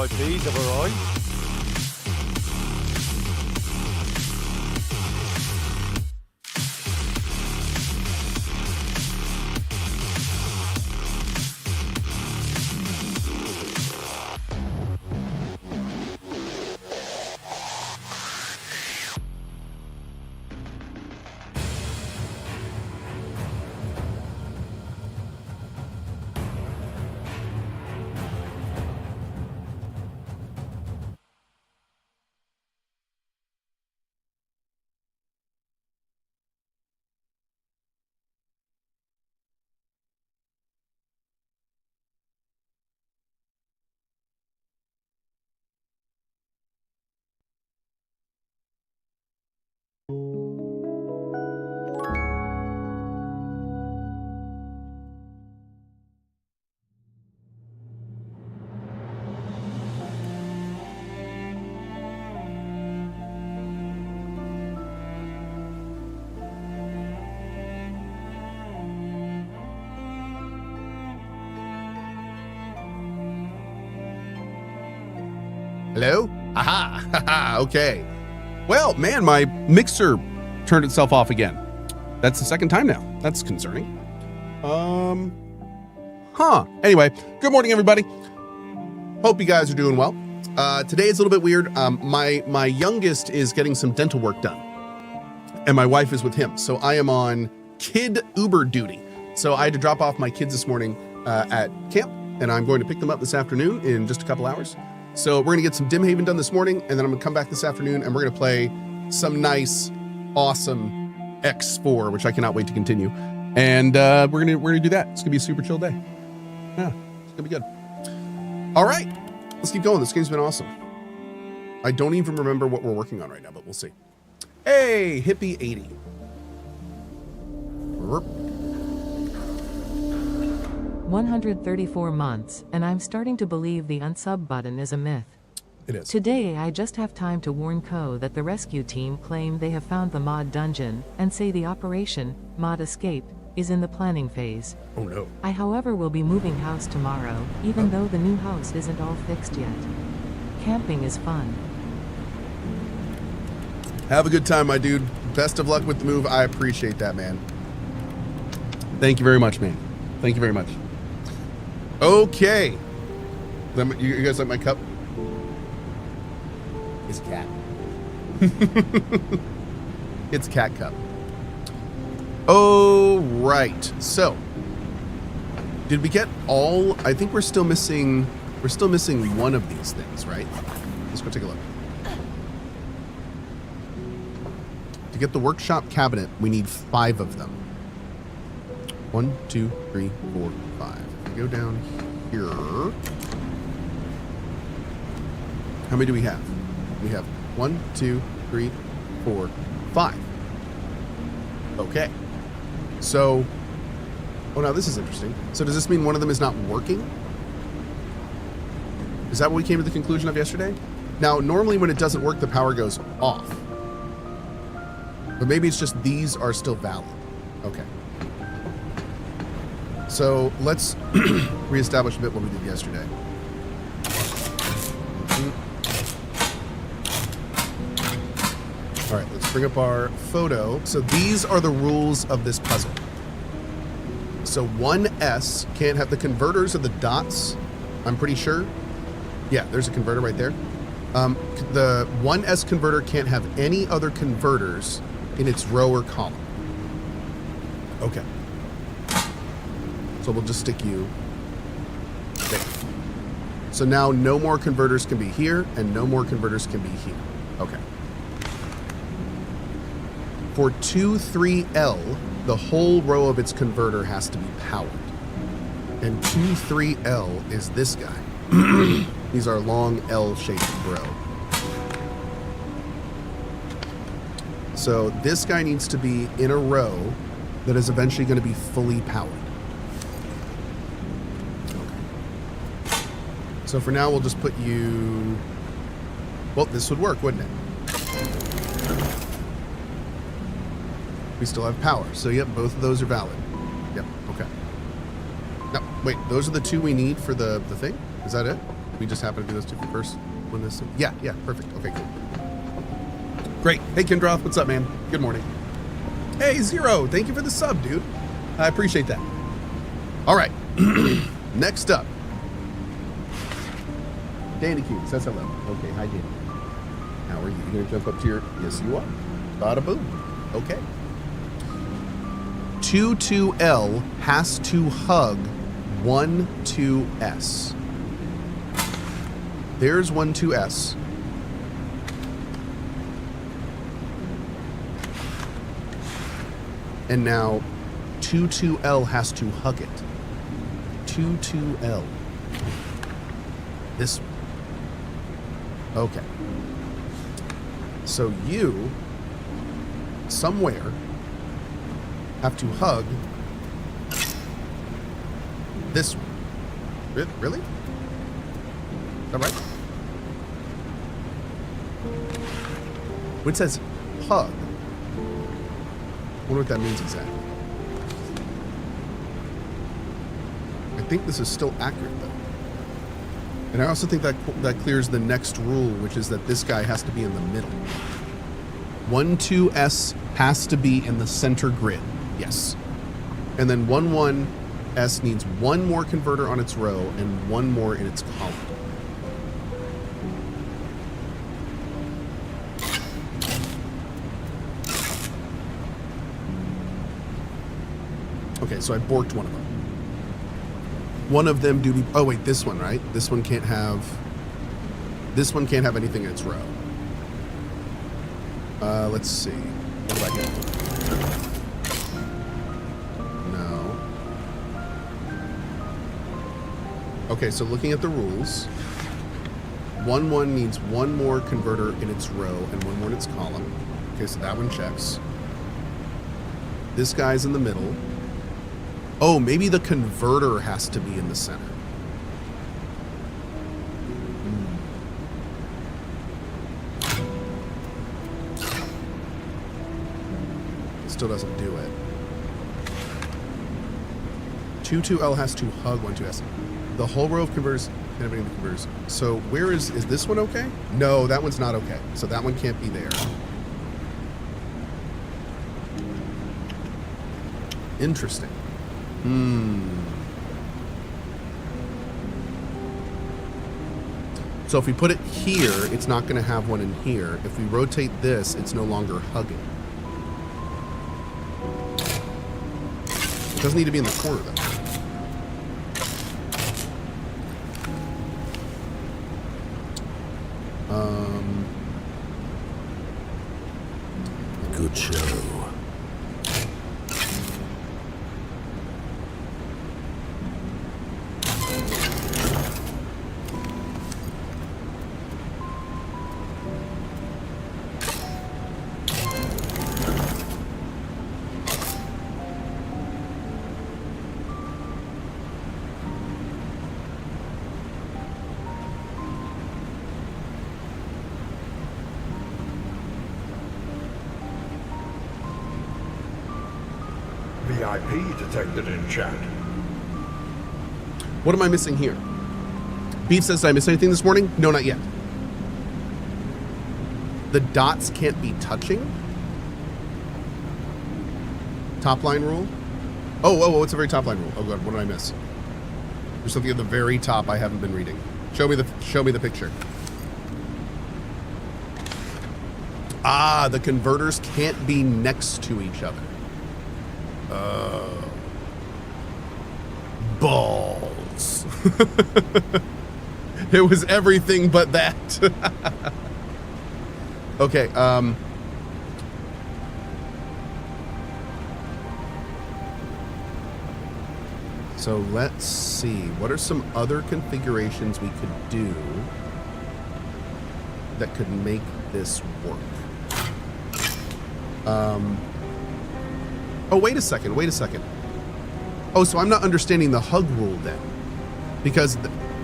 VIPs, have arrived. Hello? Aha! Haha, okay. Well, man, my mixer turned itself off again. That's the second time now. That's concerning. Anyway, good morning, everybody. Hope you guys are doing well. Today is a little bit weird. My youngest is getting some dental work done, and my wife is with him. So I am on kid Uber duty. So I had to drop off my kids this morning at camp, and I'm going to pick them up this afternoon in just a couple hours. So we're gonna get some Dimhaven done this morning, and then I'm gonna come back this afternoon, and we're gonna play some nice, awesome X4, which I cannot wait to continue. And we're gonna do that. It's gonna be a super chill day. Yeah, it's gonna be good. All right, let's keep going. This game's been awesome. I don't even remember what we're working on right now, but we'll see. Hey, Hippie 80. 134 months, and I'm starting to believe the unsub button is a myth. It is. Today I just have time to warn Cohh that the rescue team claim they have found the mod dungeon, and say the operation, Mod Escape, is in the planning phase. Oh no. I however will be moving house tomorrow, even though the new house isn't all fixed yet. Camping is fun. Have a good time, my dude. Best of luck with the move. I appreciate that, man. Thank you very much, man. Thank you very much. Okay. You guys like my cup? It's cat. It's cat cup. Oh, right. So, did we get all? I think we're still missing one of these things, right? Let's go take a look. To get the workshop cabinet, we need 5 of them. 1, 2, 3, 4, 5. If we go down here, how many do we have? We have 1, 2, 3, 4, 5. Okay. So, oh, now this is interesting. So does this mean one of them is not working? Is that what we came to the conclusion of yesterday? Now, normally when it doesn't work, the power goes off. But maybe it's just these are still valid. Okay. So let's reestablish a bit what we did yesterday. All right, let's bring up our photo. So these are the rules of this puzzle. So 1S can't have the converters of the dots, I'm pretty sure. Yeah, there's a converter right there. The 1S converter can't have any other converters in its row or column. Okay. So we'll just stick you there. So now no more converters can be here, and no more converters can be here. Okay. For 2-3L, the whole row of its converter has to be powered. And 2-3L is this guy. These are long L-shaped row. So this guy needs to be in a row that is eventually going to be fully powered. Okay. So for now, we'll just put you... Well, this would work, wouldn't it? We still have power. So, yep, both of those are valid. Yep, okay. No, wait, those are the 2 we need for the thing? Is that it? we just happen to do those two first when this... Yeah, perfect. Okay, cool. Great. Hey, Kendroth, what's up, man? Good morning. Hey, Zero, thank you for the sub, dude. I appreciate that. All right. Next up. Danny Q says hello. Okay, hi, Danny. How are you? You gonna jump up to your... Yes, you are. Bada boom. Okay. 22L has to hug 12S. There's 12S. And now 22L has to hug it. 22L. This one. Okay. So you, somewhere, have to hug this one. Really? Is that right? When it says hug, I wonder what that means exactly. I think this is still accurate, though. And I also think that clears the next rule, which is that this guy has to be in the middle. 12S has to be in the center grid. Yes. And then 11S needs one more converter on its row and one more in its column. Okay, so I borked one of them. One of them do be... Oh, wait, this one, right? This one can't have... This one can't have anything in its row. Let's see. What do I get? No. Okay, so looking at the rules, 1-1 needs one more converter in its row and one more in its column. Okay, so that one checks. This guy's in the middle. Oh, maybe the converter has to be in the center. Still doesn't do it. 22L has to hug 12S. The whole row of converters can't have any of the converters. So where is this one okay? No, that one's not okay. So that one can't be there. Interesting. So if we put it here, it's not going to have one in here. If we rotate this, it's no longer hugging. It doesn't need to be in the corner, though. Good show. VIP detected in chat. What am I missing here? Beef says, did I miss anything this morning? No, not yet. The dots can't be touching? Top line rule? Oh, what's the very top line rule? Oh god, what did I miss? There's something at the very top I haven't been reading. Show me the picture. Ah, the converters can't be next to each other. Balls. It was everything but that. Okay, so let's see. What are some other configurations we could do that could make this work? Oh, wait a second. Oh, so I'm not understanding the hug rule then. Because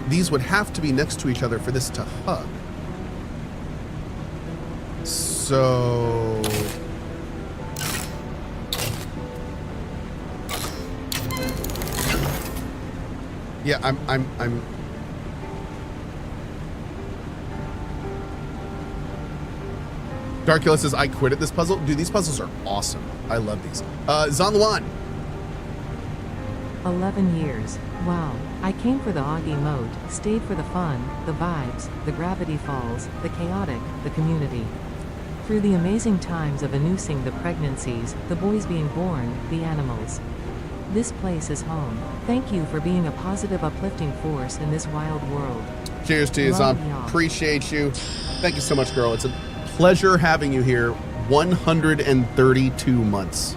these would have to be next to each other for this to hug. So... yeah, Darkilla says, I quit at this puzzle. Dude, these puzzles are awesome. I love these. Zanluan. 11 years. Wow. I came for the Augie mode, stayed for the fun, the vibes, the gravity falls, the chaotic, the community. Through the amazing times of annoncing the pregnancies, the boys being born, the animals. This place is home. Thank you for being a positive, uplifting force in this wild world. Cheers to you, Zom. Appreciate you. Thank you so much, girl. It's a pleasure having you here. 132 months.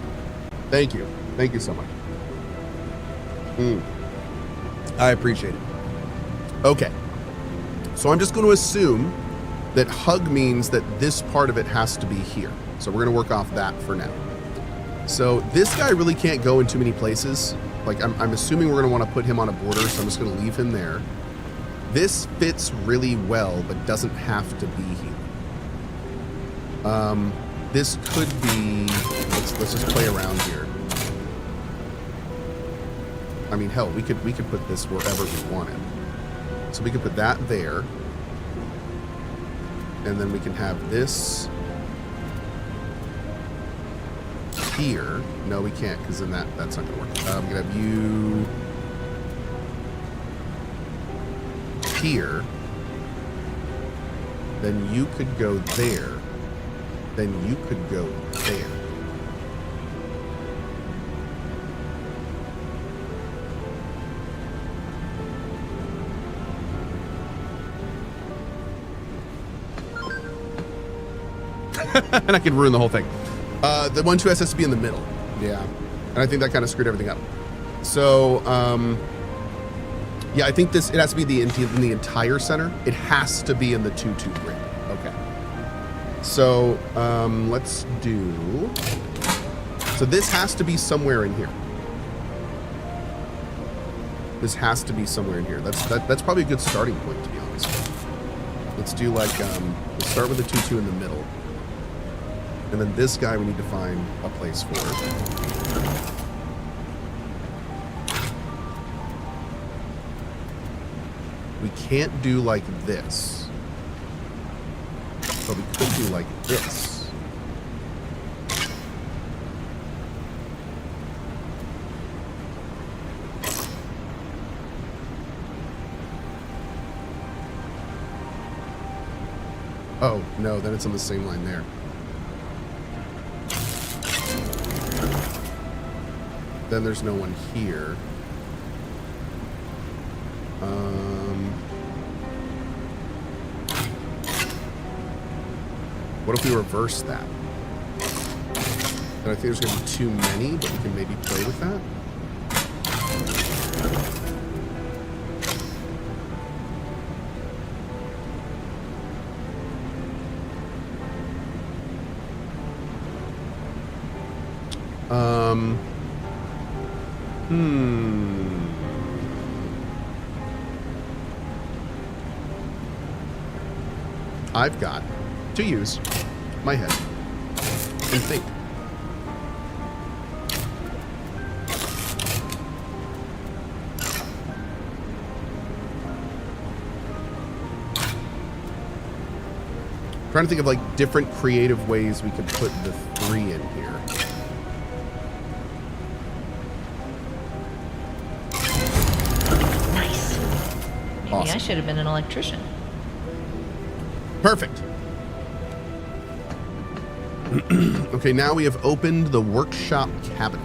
Thank you. Thank you so much. I appreciate it. Okay. So I'm just going to assume that hug means that this part of it has to be here. So we're going to work off that for now. So this guy really can't go in too many places. Like I'm assuming we're going to want to put him on a border, so I'm just going to leave him there. This fits really well, but doesn't have to be here. This could be, let's just play around here. I mean, hell, we could put this wherever we wanted. So we could put that there. And then we can have this here. No, we can't, because then that's not going to work. We can have you here. Then you could go there. Then you could go there. And I could ruin the whole thing. The 1-2S has to be in the middle. Yeah. And I think that kind of screwed everything up. So, yeah, I think it has to be in the entire center. It has to be in the 2-2 grid. Okay. So, let's do... So this has to be somewhere in here. This has to be somewhere in here. That's probably a good starting point, to be honest. Let's do like, let's start with the 2-2 in the middle. And then this guy we need to find a place for. We can't do like this. But we could do like this. Oh, no, then it's on the same line there. Then there's no one here. What if we reverse that? And I think there's going to be too many, but we can maybe play with that. I've got to use my head and think. Trying to think of like different creative ways we could put the 3 in here. Nice. Maybe Awesome. I should have been an electrician. Perfect. Okay, now we have opened the workshop cabinet.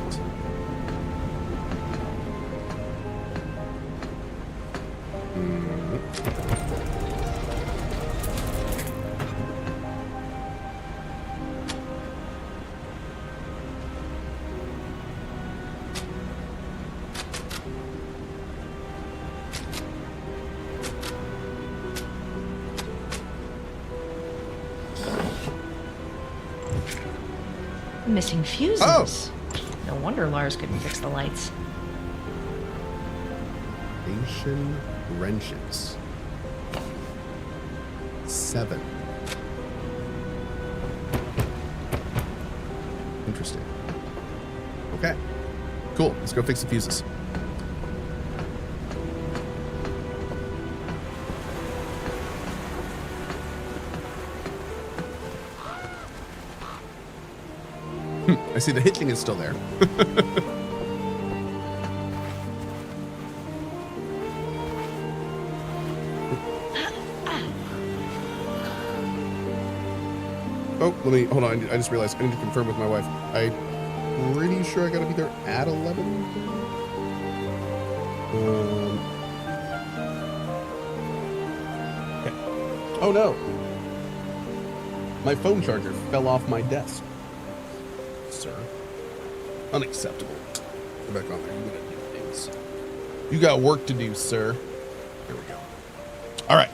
Missing fuses. Oh. No wonder Lars couldn't fix the lights. Asian wrenches. 7. Interesting. Okay. Cool. Let's go fix the fuses. I see the hitching is still there. Oh, hold on. I just realized I need to confirm with my wife. I'm pretty sure I gotta be there at 11. Okay. Oh no. My phone charger fell off my desk. Sir. Unacceptable. Go back on there. You gotta do things. You got work to do, sir. Here we go. All right.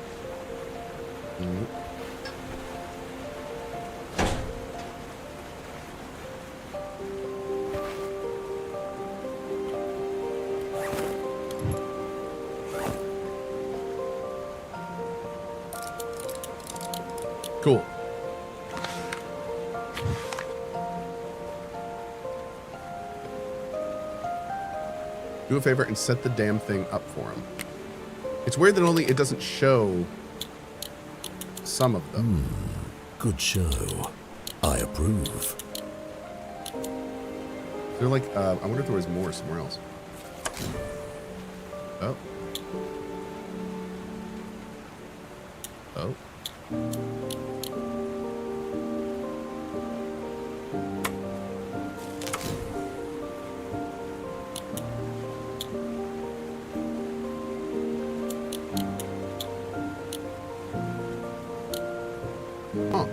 Cool. Do a favor and set the damn thing up for him. It's weird that it doesn't show some of them. Good show. I approve. They're like, I wonder if there was more somewhere else. Oh. Oh. Huh.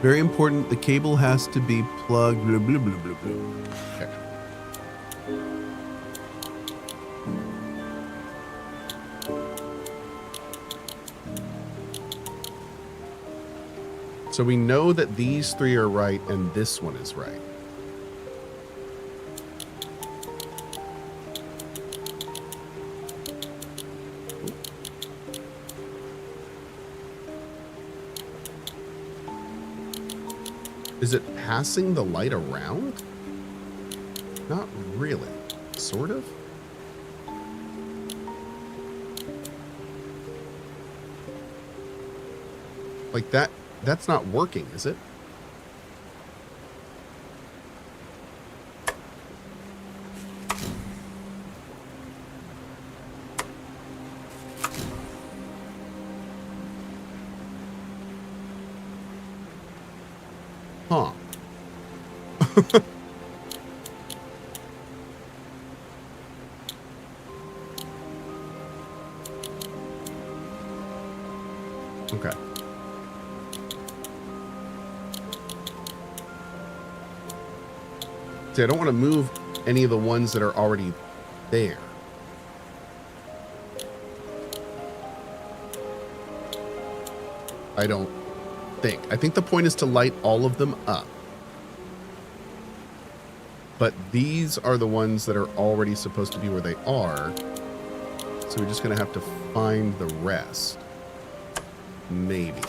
Very important, the cable has to be plugged. Blah, blah, blah, blah, blah. Okay. So we know that these three are right and this one is right. Is it passing the light around? Not really. Sort of? Like that's not working, is it? Huh. Okay. See, I don't want to move any of the ones that are already there. I don't think. I think the point is to light all of them up. But these are the ones that are already supposed to be where they are. So we're just going to have to find the rest. Maybe.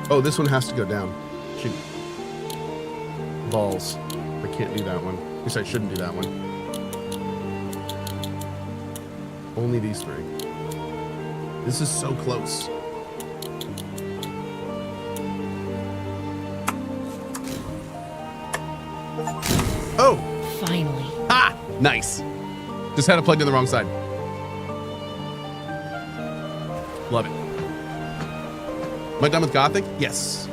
Oh, this one has to go down. Shoot. Balls. I can't do that one. At least I shouldn't do that one. Only these three. This is so close. Oh! Finally. Ah! Nice. Just had it plugged in the wrong side. Love it. Am I done with Gothic? Yes.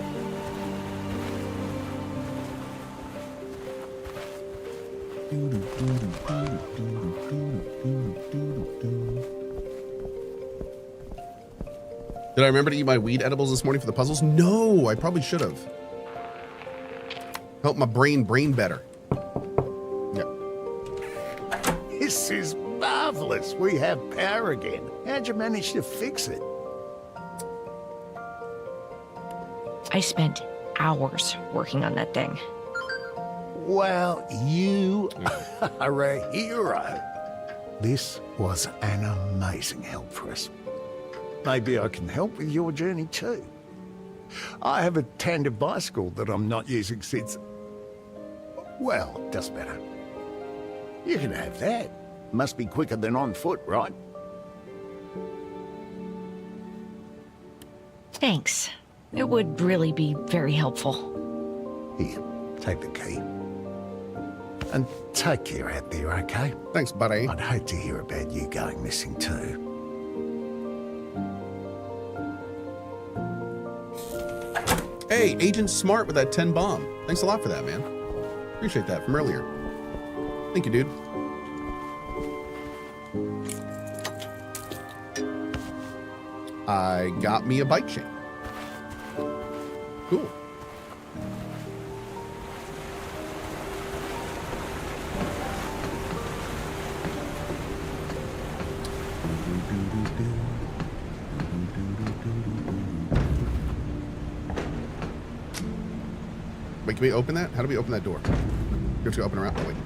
Did I remember to eat my weed edibles this morning for the puzzles? No, I probably should have. Help my brain better. Yeah. This is marvelous. We have power again. How'd you manage to fix it? I spent hours working on that thing. Well, you are a hero. This was an amazing help for us. Maybe I can help with your journey too. I have a tandem bicycle that I'm not using since... Well, doesn't matter. You can have that. Must be quicker than on foot, right? Thanks. It would really be very helpful. Here, take the key. And take care out there, okay? Thanks, buddy. I'd hate to hear about you going missing too. Hey, Agent Smart with that 10 bomb. Thanks a lot for that, man. Appreciate that from earlier. Thank you, dude. I got me a bike chain. Cool. Wait, can we open that? How do we open that door? You have to open around. Oh, wait.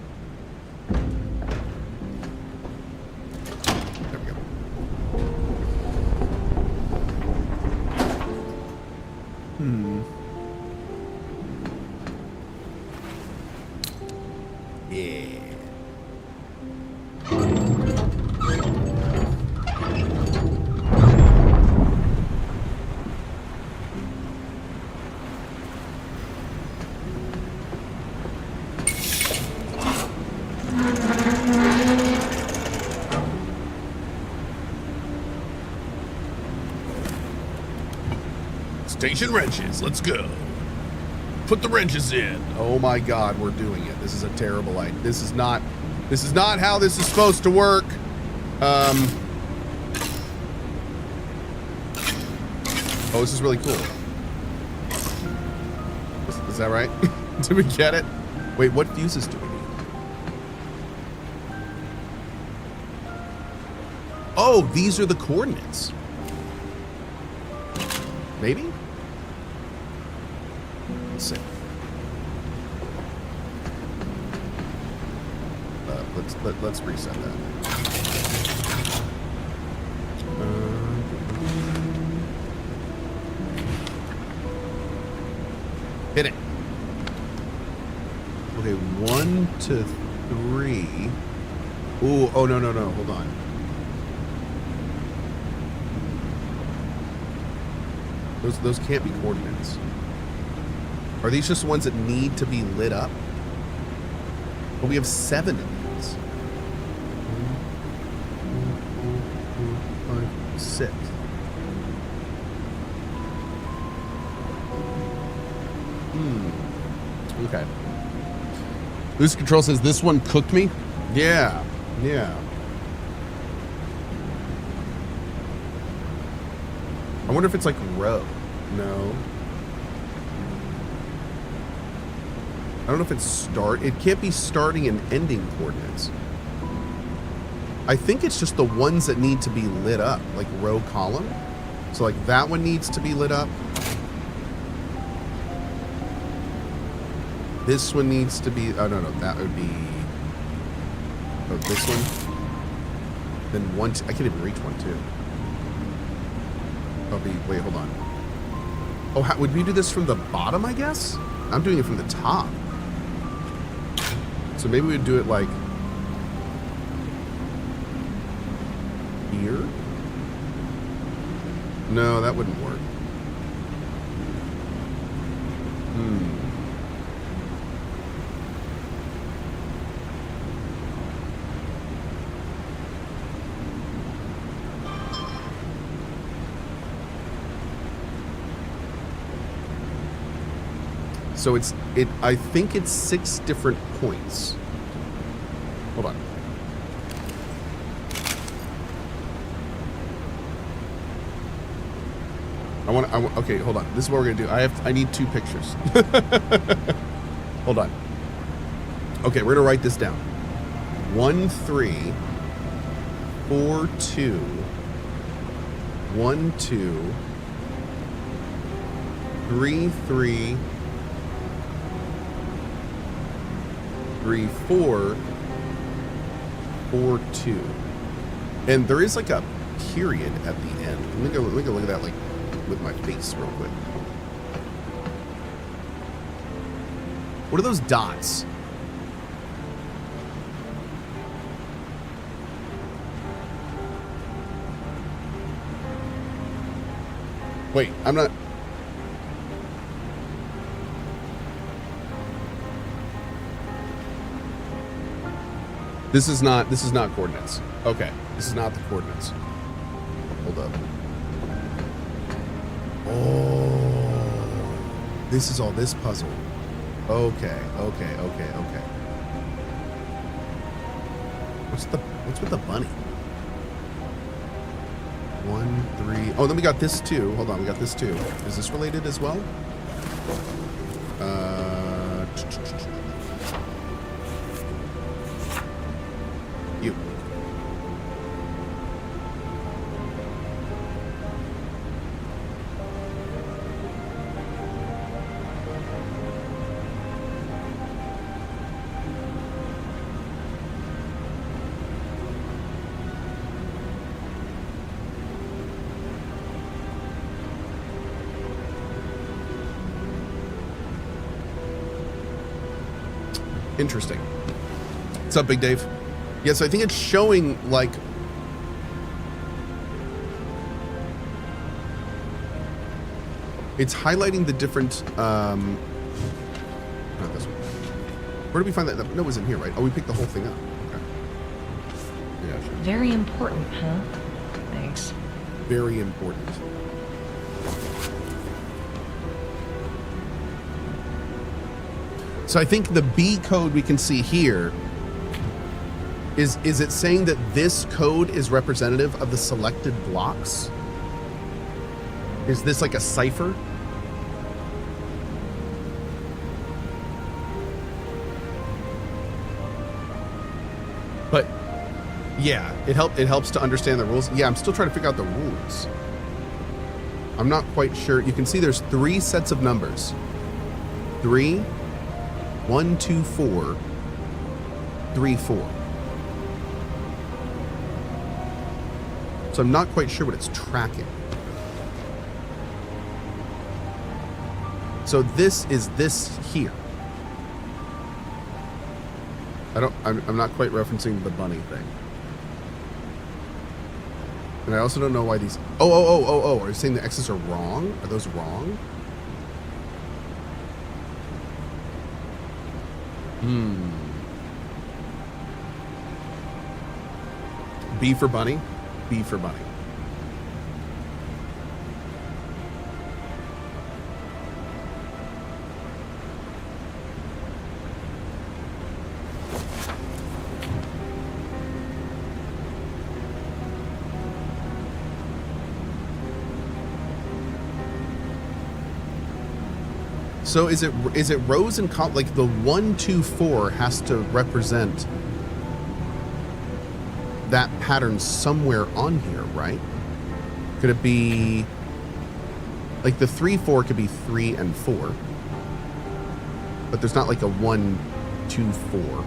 There we go. Yeah. Station wrenches, let's go. Put the wrenches in. Oh my God, we're doing it. This is a terrible idea. This is not how this is supposed to work. Oh, this is really cool. Is that right? Did we get it? Wait, what fuses do we need? Oh, these are the coordinates. Maybe? Let's see. Let's reset that. Hit it. Okay, 1 to 3. Ooh, oh no, hold on. Those can't be coordinates. Are these just ones that need to be lit up? But we have 7 of these. 1, 2, 3, 4, 5, 6. Okay. Loose Control says this one cooked me. Yeah. I wonder if it's like row. No. I don't know if it's it can't be starting and ending coordinates. I think it's just the ones that need to be lit up, like row column. So like that one needs to be lit up. This one needs to be, oh no, that would be, oh, this one. Then one, I can't even reach 1, 2. Wait, hold on. Oh, would we do this from the bottom, I guess? I'm doing it from the top. So maybe we'd do it like here? No, that wouldn't work. So I think it's 6 different points. Hold on. Okay, hold on. This is what we're gonna do. I need 2 pictures. Hold on. Okay, we're gonna write this down. 1 3 4 2 1 2 3 3 3 4 4 2. And there is like a period at the end. Let me go look at that like with my face real quick. What are those dots? Wait, I'm not. This is not coordinates. Okay, this is not the coordinates. Hold up. Oh, this is all this puzzle. Okay. What's with the bunny? 1 3. Oh, then we got this too. Hold on, we got this too. Is this related as well? You. Interesting. What's up, Big Dave? Yeah, so I think it's showing like it's highlighting the different not this one. Where did we find that? No, it was in here, right? Oh, we picked the whole thing up. Okay. Yeah, sure. Very important, huh? Thanks. Very important. So I think the B code we can see here is it saying that this code is representative of the selected blocks? Is this like a cipher? But yeah, it helps to understand the rules. Yeah, I'm still trying to figure out the rules. I'm not quite sure. You can see there's 3 sets of numbers. 3 1 2 4 3 4. So I'm not quite sure what it's tracking. So this is this here. I'm not quite referencing the bunny thing. And I also don't know why these are you saying the X's are wrong? Are those wrong? B for bunny. B for bunny. So is it rows and columns? Like the 1 2 4 has to represent that pattern somewhere on here, right? Could it be like the 3 4 could be 3 and 4, but there's not like a 1 2 4.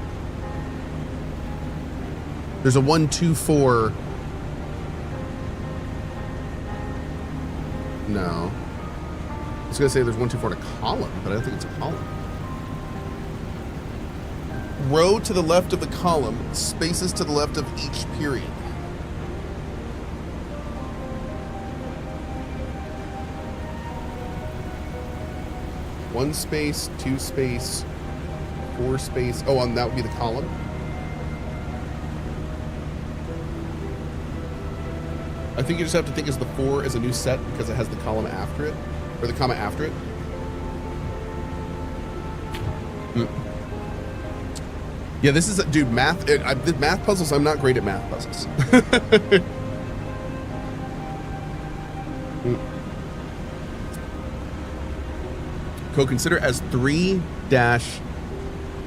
There's a 1 2 4. No. I was gonna say there's 1 2 4 in a column, but I don't think it's a column. Row to the left of the column, spaces to the left of each period. One space, 2 space, 4 space. Oh, and that would be the column. I think you just have to think as the 4 as a new set because it has the column after it, or the comma after it. Yeah, this is dude, math. I did math puzzles. I'm not great at math puzzles. Cohh, consider as 3-4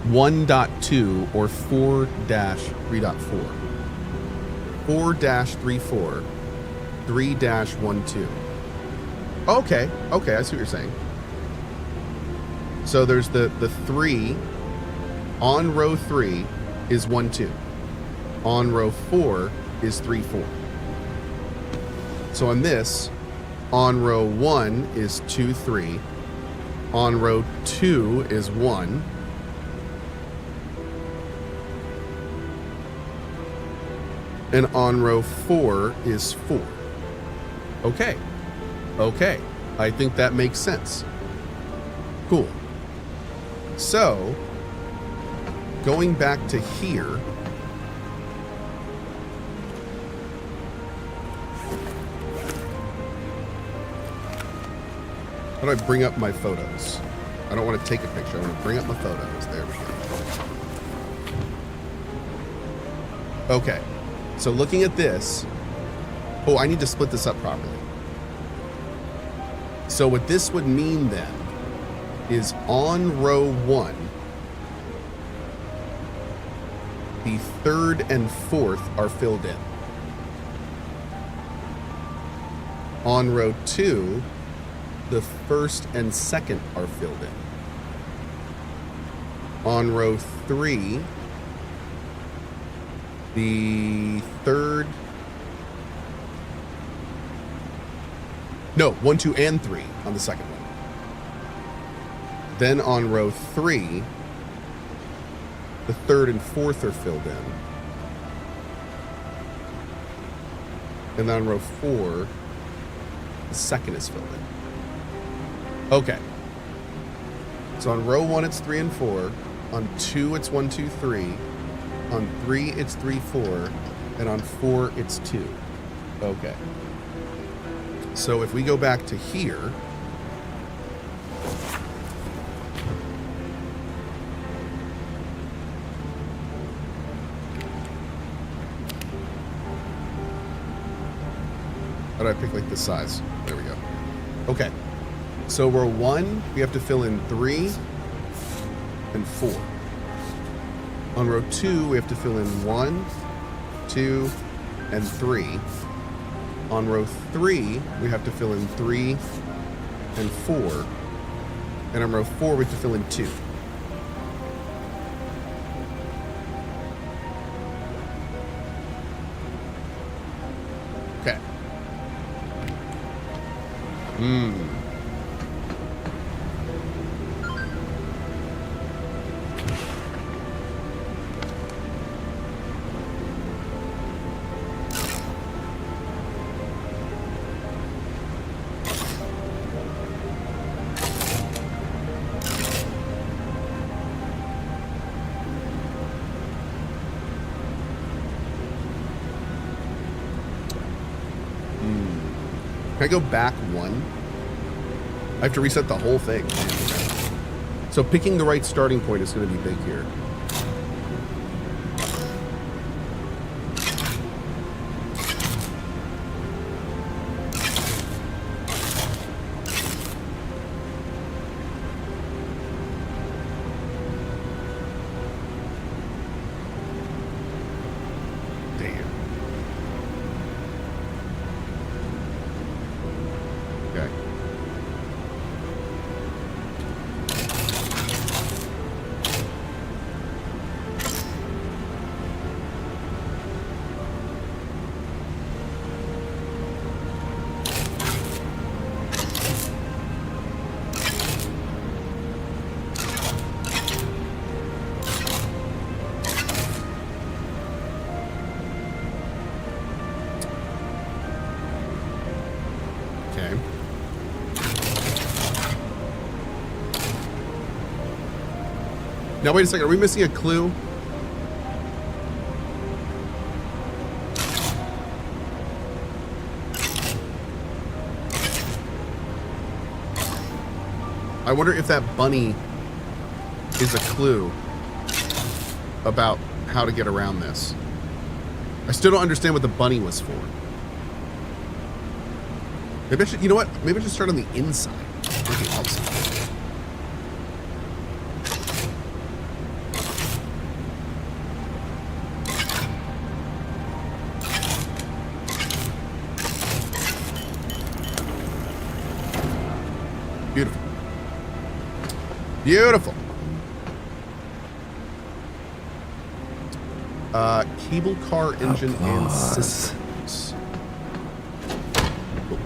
1.2 or 4-3.4. 4-34 3-12. Okay, okay, I see what you're saying. So there's the 3 on row 3 is 1-2. On row 4 is 3-4. So on this, on row 1 is 2-3. On row 2 is 1. And on row 4 is 4. Okay. Okay. I think that makes sense. Cool. So, going back to here. How do I bring up my photos? I don't want to take a picture. I want to bring up my photos. There we go. Okay. So looking at this. Oh, I need to split this up properly. So what this would mean then is on row 1, the 3rd and 4th are filled in. On row 2, the 1st and 2nd are filled in. On row 3, the 3rd... No, 1, 2, and 3 on the second one. Then on row 3, the 3rd and 4th are filled in. And then on row 4, the 2nd is filled in. Okay. So on row 1, it's 3 and 4. On 2, it's 1, 2, 3. On 3, it's 3, 4. And on 4, it's 2. Okay. So if we go back to here, how do I pick like this size? There we go. Okay. So row 1, we have to fill in 3 and 4. On row 2, we have to fill in 1, 2, and 3. On row 3, we have to fill in 3 and 4. And on row 4, we have to fill in 2. Okay. Can I go back 1? I have to reset the whole thing. So picking the right starting point is going to be big here. Now, wait a second. Are we missing a clue? I wonder if that bunny is a clue about how to get around this. I still don't understand what the bunny was for. Maybe I should, you know what? Maybe I should start on the inside. Maybe outside. Beautiful. Cable car engine and systems. Cool.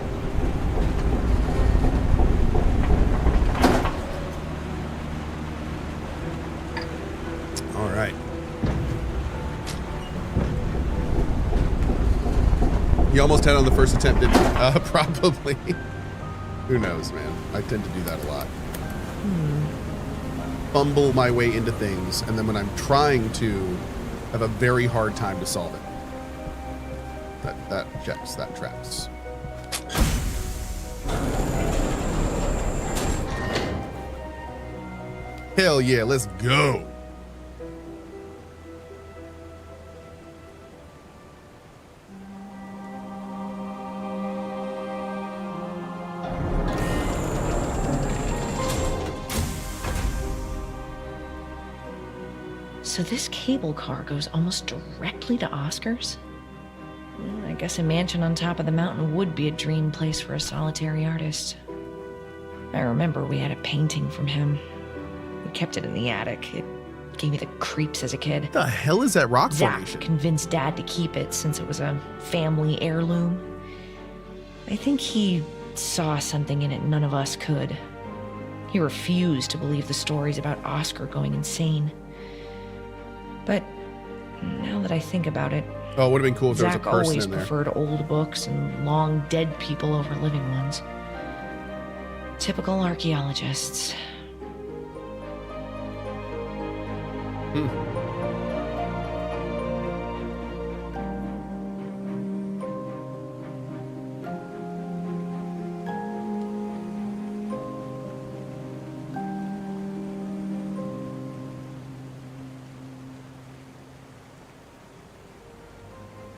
All right. You almost had on the first attempt, didn't you? Probably. Who knows, man? I tend to do that a lot. Fumble my way into things, and then when I'm trying to, have a very hard time to solve it. That checks, that tracks. Hell yeah, let's go. So this cable car goes almost directly to Oscar's? Well, I guess a mansion on top of the mountain would be a dream place for a solitary artist. I remember we had a painting from him. We kept it in the attic. It gave me the creeps as a kid. What the hell is that rock Zach formation? convinced Dad to keep it since it was a family heirloom. I think he saw something in it none of us could. He refused to believe the stories about Oscar going insane. But now that I think about it, Oh, it would have been cool if there was a Zach person always in there. preferred old books and long dead people over living ones. Typical archaeologists.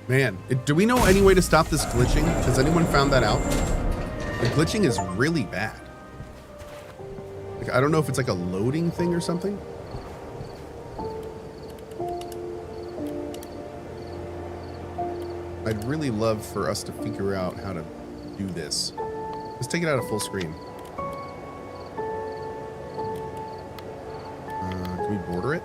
Man, do we know any way to stop this glitching? Has anyone found that out? The glitching is really bad. Like, I don't know if it's like a loading thing or something. I'd really love for us to figure out how to do this. Let's take it out of full screen. Can we border it?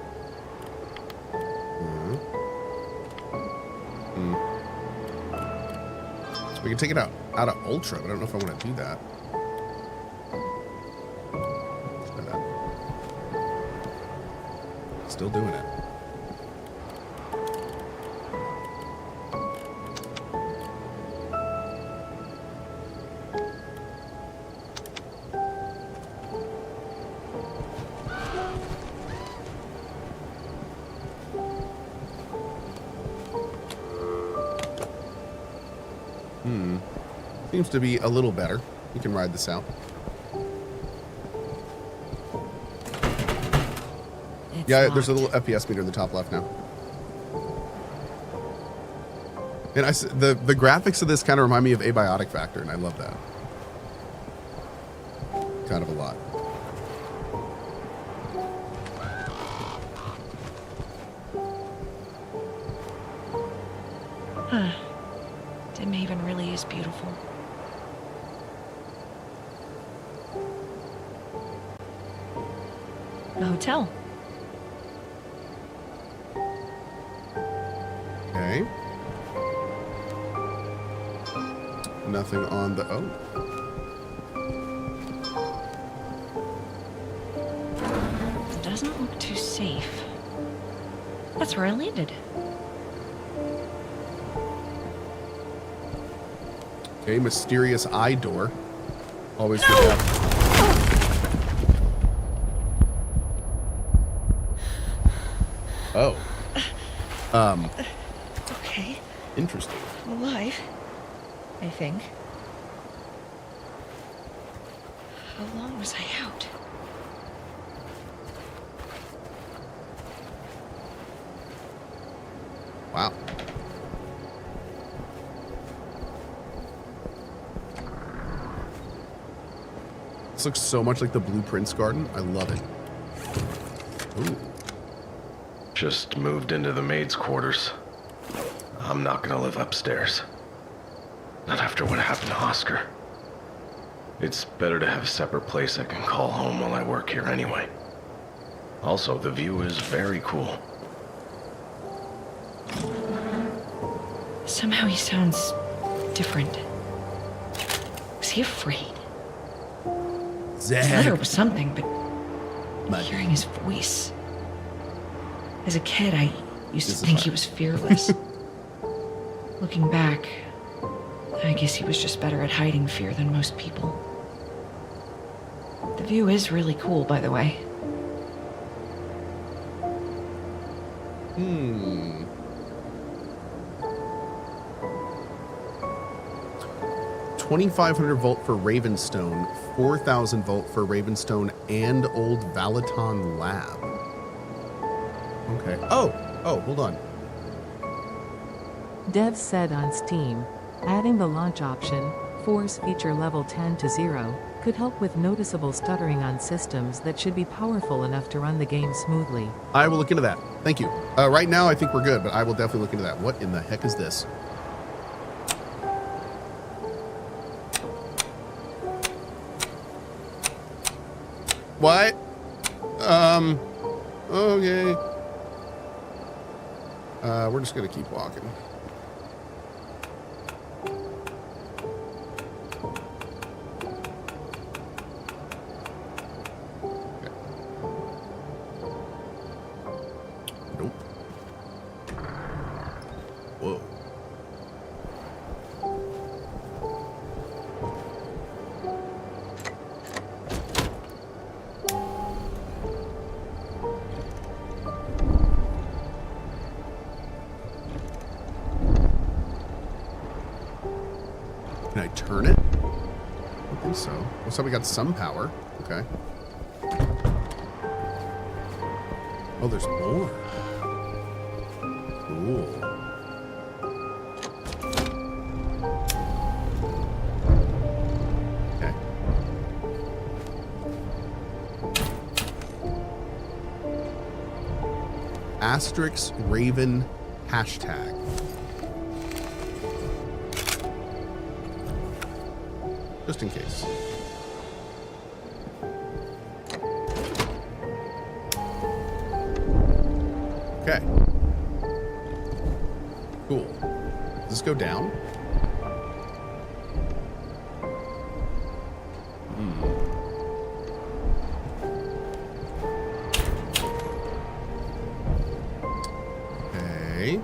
We can take it out of ultra, but I don't know if I want to do that. Try that. Still doing it. Seems to be a little better. You can ride this out. Yeah, there's a little FPS meter in the top left now. And the graphics of this kind of remind me of Abiotic Factor, and I love that. Kind of a lot. Huh. Dimhaven really is beautiful. The hotel. Okay. Nothing on the... Oh. It doesn't look too safe. That's where I landed. Okay, mysterious eye door. Always good to have. Oh. Okay. Interesting. I'm alive. I think. How long was I out? Wow. This looks so much like the Blueprints garden. I love it. Ooh. Just moved into the maid's quarters. I'm not gonna live upstairs. Not after what happened to Oscar. It's better to have a separate place I can call home while I work here anyway. Also, the view is very cool. Somehow he sounds different. Was he afraid? His letter Zach. was something, but My- hearing his voice. As a kid, I used to This is think fine. he was fearless. Looking back, I guess he was just better at hiding fear than most people. The view is really cool, by the way. 2500 volt for Ravenstone, 4000 volt for Ravenstone and Old Valaton Lab. Okay. Oh, hold on. Dev said on Steam, adding the launch option, Force feature level 10 to 0, could help with noticeable stuttering on systems that should be powerful enough to run the game smoothly. I will look into that. Thank you. Right now, I think we're good, but I will definitely look into that. What in the heck is this? What? Okay. We're just gonna keep walking. Okay. Nope. Whoa. Can I turn it? I don't think so. Looks like we got some power. Okay. Oh, there's more. Cool. Okay. Asterix Raven hashtag. Just in case. Okay. Cool. Does this go down? Okay.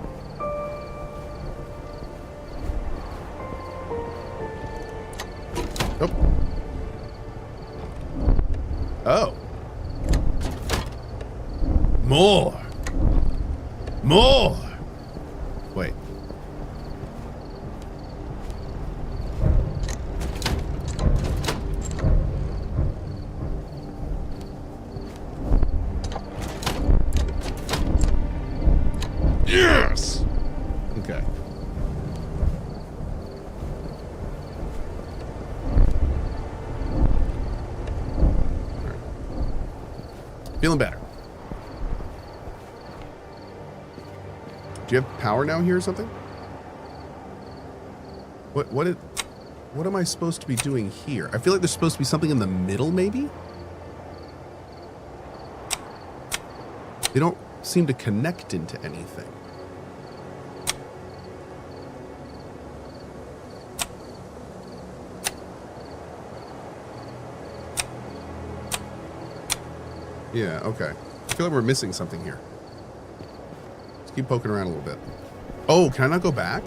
Nope. Oh. More. More. Wait. Yes. Okay. Feeling better. Do you have power now here or something? What am I supposed to be doing here? I feel like there's supposed to be something in the middle, maybe? They don't seem to connect into anything. Yeah, okay. I feel like we're missing something here. Let's keep poking around a little bit. Oh, can I not go back?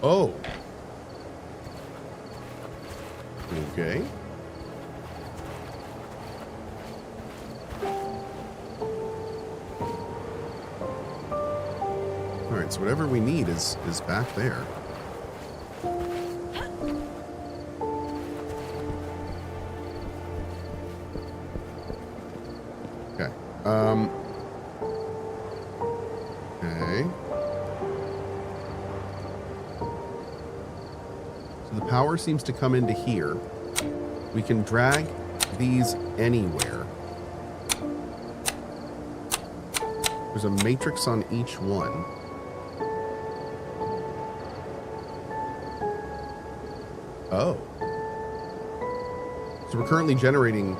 Oh. Okay. All right, so whatever we need is back there. Okay. Okay. So the power seems to come into here. We can drag these anywhere. There's a matrix on each one. Oh. So we're currently generating...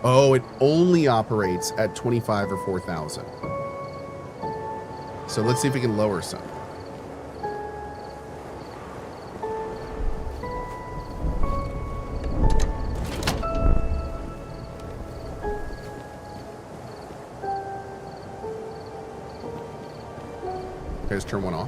Oh, it only operates at 25 or 4,000. So let's see if we can lower some. Okay, let's turn one off.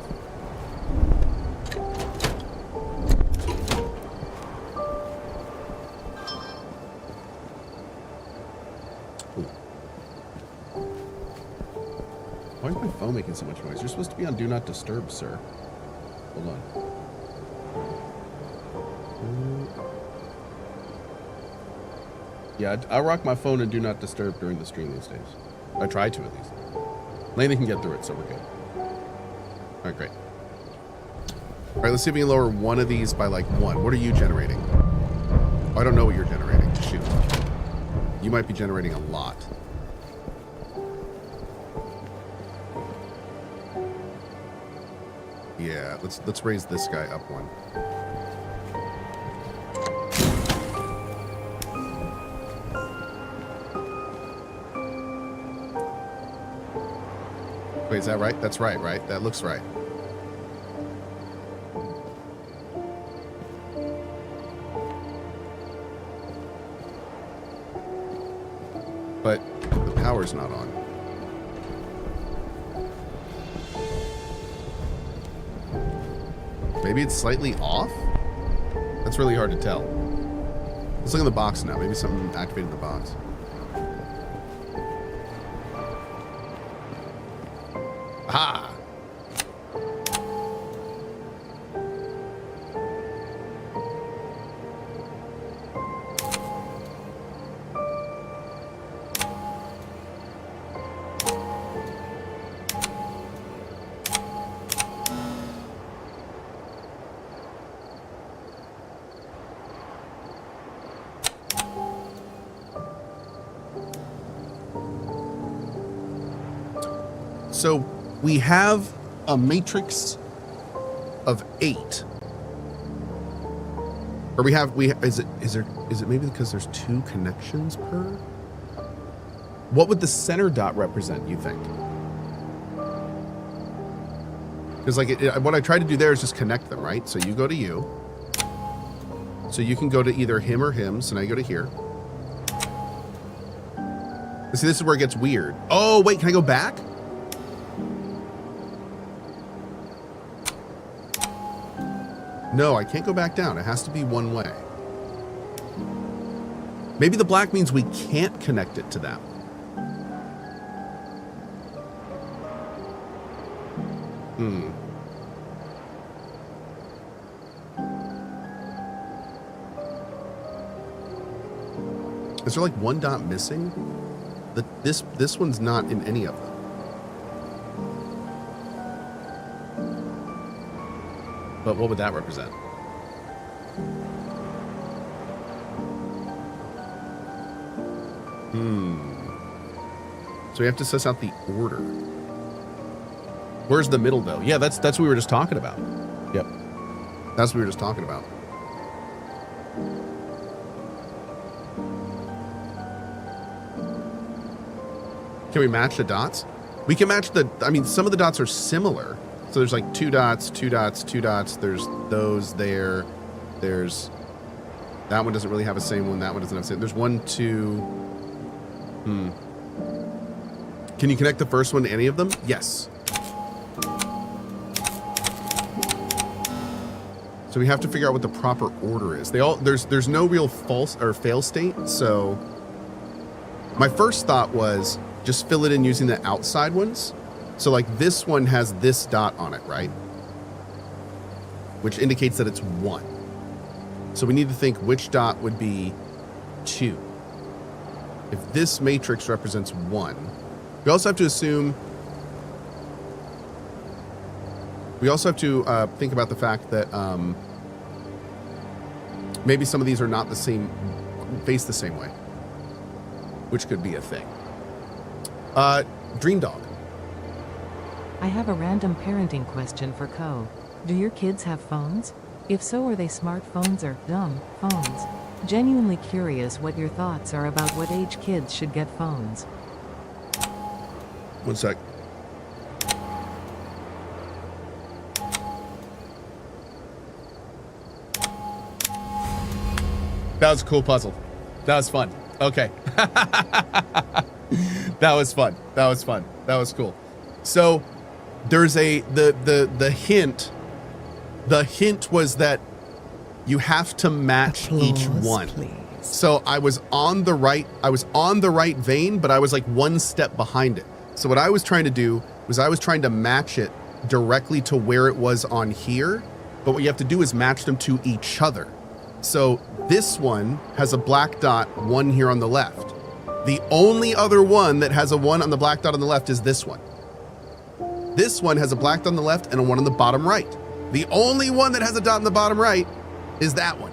Why is my phone making so much noise? You're supposed to be on Do Not Disturb, sir. Hold on. Yeah, I rock my phone and Do Not Disturb during the stream these days. I try to, at least. Laney can get through it, so we're good. All right, great. All right, let's see if we can lower one of these by, like, 1. What are you generating? Oh, I don't know what you're generating. Shoot. You might be generating a lot. Yeah, let's raise this guy up 1. Wait, is that right? That's right, right? That looks right. But the power's not on. Maybe it's slightly off? That's really hard to tell. Let's look in the box now. Maybe something activated the box. Aha! So we have a matrix of 8. Or is it maybe because there's 2 connections per? What would the center dot represent, you think? Because like what I tried to do there is just connect them, right? So you go to you. So you can go to either him or him. So now you go to here. See, this is where it gets weird. Oh, wait, can I go back? No, I can't go back down. It has to be one way. Maybe the black means we can't connect it to that. Is there like 1 dot missing? This one's not in any of them. But what would that represent? So we have to suss out the order. Where's the middle though? Yeah, that's what we were just talking about. Yep. That's what we were just talking about. Can we match the dots? We can match I mean, some of the dots are similar. So there's like 2 dots, 2 dots, 2 dots. There's those there. There's... That one doesn't really have the same one. That one doesn't have the same. There's 1, 2... Can you connect the first one to any of them? Yes. So we have to figure out what the proper order is. There's no real false or fail state. So my first thought was just fill it in using the outside ones. So like this one has this dot on it, right? Which indicates that it's 1. So we need to think which dot would be 2. If this matrix represents 1, we also have to assume... We also have to think about the fact that maybe some of these are not the same, face the same way, which could be a thing. Dream Dog. I have a random parenting question for Cohh. Do your kids have phones? If so, are they smartphones or dumb phones? Genuinely curious what your thoughts are about what age kids should get phones. One sec. That was a cool puzzle. That was fun. Okay. That was fun. That was fun. That was cool. So there's the hint. The hint was that you have to match each one. Please. So I was on the right vein, but I was like one step behind it. So what I was trying to do was I was trying to match it directly to where it was on here. But what you have to do is match them to each other. So this one has a black dot, one here on the left. The only other one that has a one on the black dot on the left is this one. This one has a black dot on the left and a one on the bottom right. The only one that has a dot on the bottom right is that one.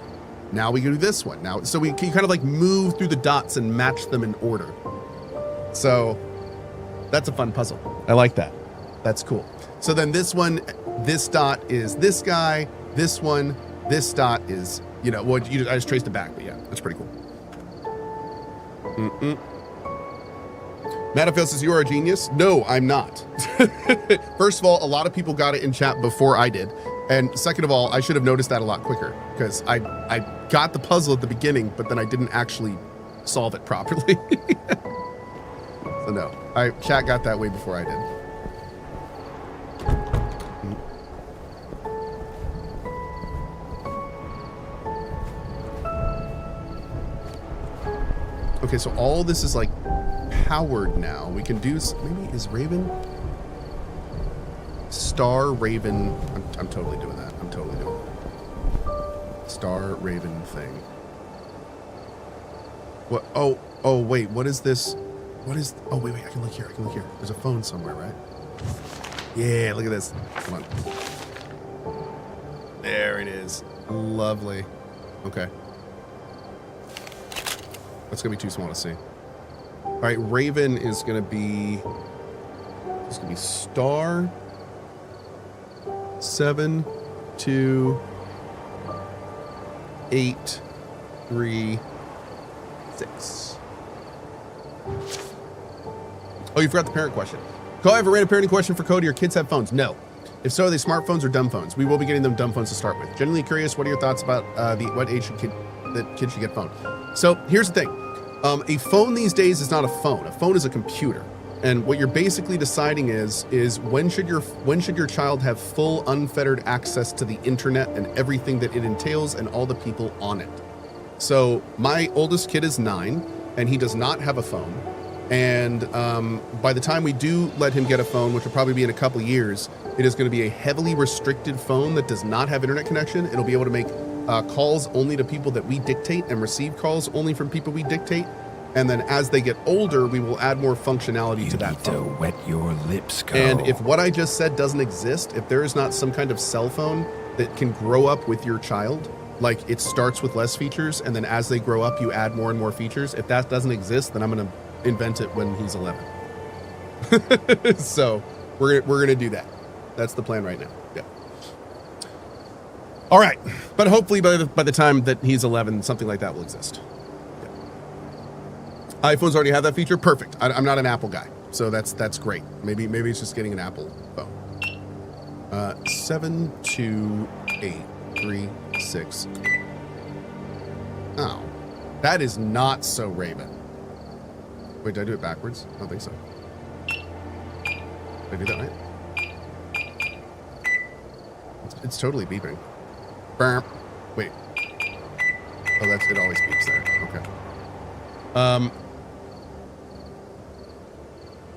Now we can do this one. Now, so we can kind of like move through the dots and match them in order. So that's a fun puzzle. I like that. That's cool. So then this one, this dot is this guy. This one, this dot is, you know, well, I just traced it back, but yeah, that's pretty cool. Matafil says, you are a genius. No, I'm not. First of all, a lot of people got it in chat before I did. And second of all, I should have noticed that a lot quicker because I got the puzzle at the beginning, but then I didn't actually solve it properly. So no, chat got that way before I did. Okay, so all this is like powered now. We can do, maybe is Raven? Star Raven. I'm totally doing that. I'm totally doing it. Star Raven thing. What? Oh, wait. What is this? What is? Oh, wait. I can look here. There's a phone somewhere, right? Yeah, look at this. Come on. There it is. Lovely. Okay. That's gonna be too small to see. All right, Raven is gonna be. It's gonna be star. 7, 2, 8, 3, 6. Oh, you forgot the parent question. Cohh, I have a random parenting question for Cohh. Do your kids have phones? No. If so, are they smartphones or dumb phones? We will be getting them dumb phones to start with. Genuinely curious, what are your thoughts about what age kids should get a phone? So here's the thing. A phone these days is not a phone. A phone is a computer. And what you're basically deciding is when should your child have full unfettered access to the internet and everything that it entails and all the people on it. So my oldest kid is 9 and he does not have a phone. And by the time we do let him get a phone, which will probably be in a couple years, it is going to be a heavily restricted phone that does not have internet connection. It'll be able to make calls only to people that we dictate and receive calls only from people we dictate. And then as they get older, we will add more functionality to that phone. You need to wet your lips, Cohh. And if what I just said doesn't exist, if there is not some kind of cell phone that can grow up with your child, like it starts with less features, and then as they grow up, you add more and more features. If that doesn't exist, then I'm going to invent it when he's 11. So we're going to do that. That's the plan right now. Yeah. All right. But hopefully by the time that he's 11, something like that will exist. iPhones already have that feature. Perfect. I'm not an Apple guy, so that's great. Maybe it's just getting an Apple phone. 7, 2, 8, 3, 6. Oh, that is not so Raven. Wait, did I do it backwards? I don't think so. Did I do that right? It's totally beeping. Burp. Wait. Oh, it always beeps there. Okay.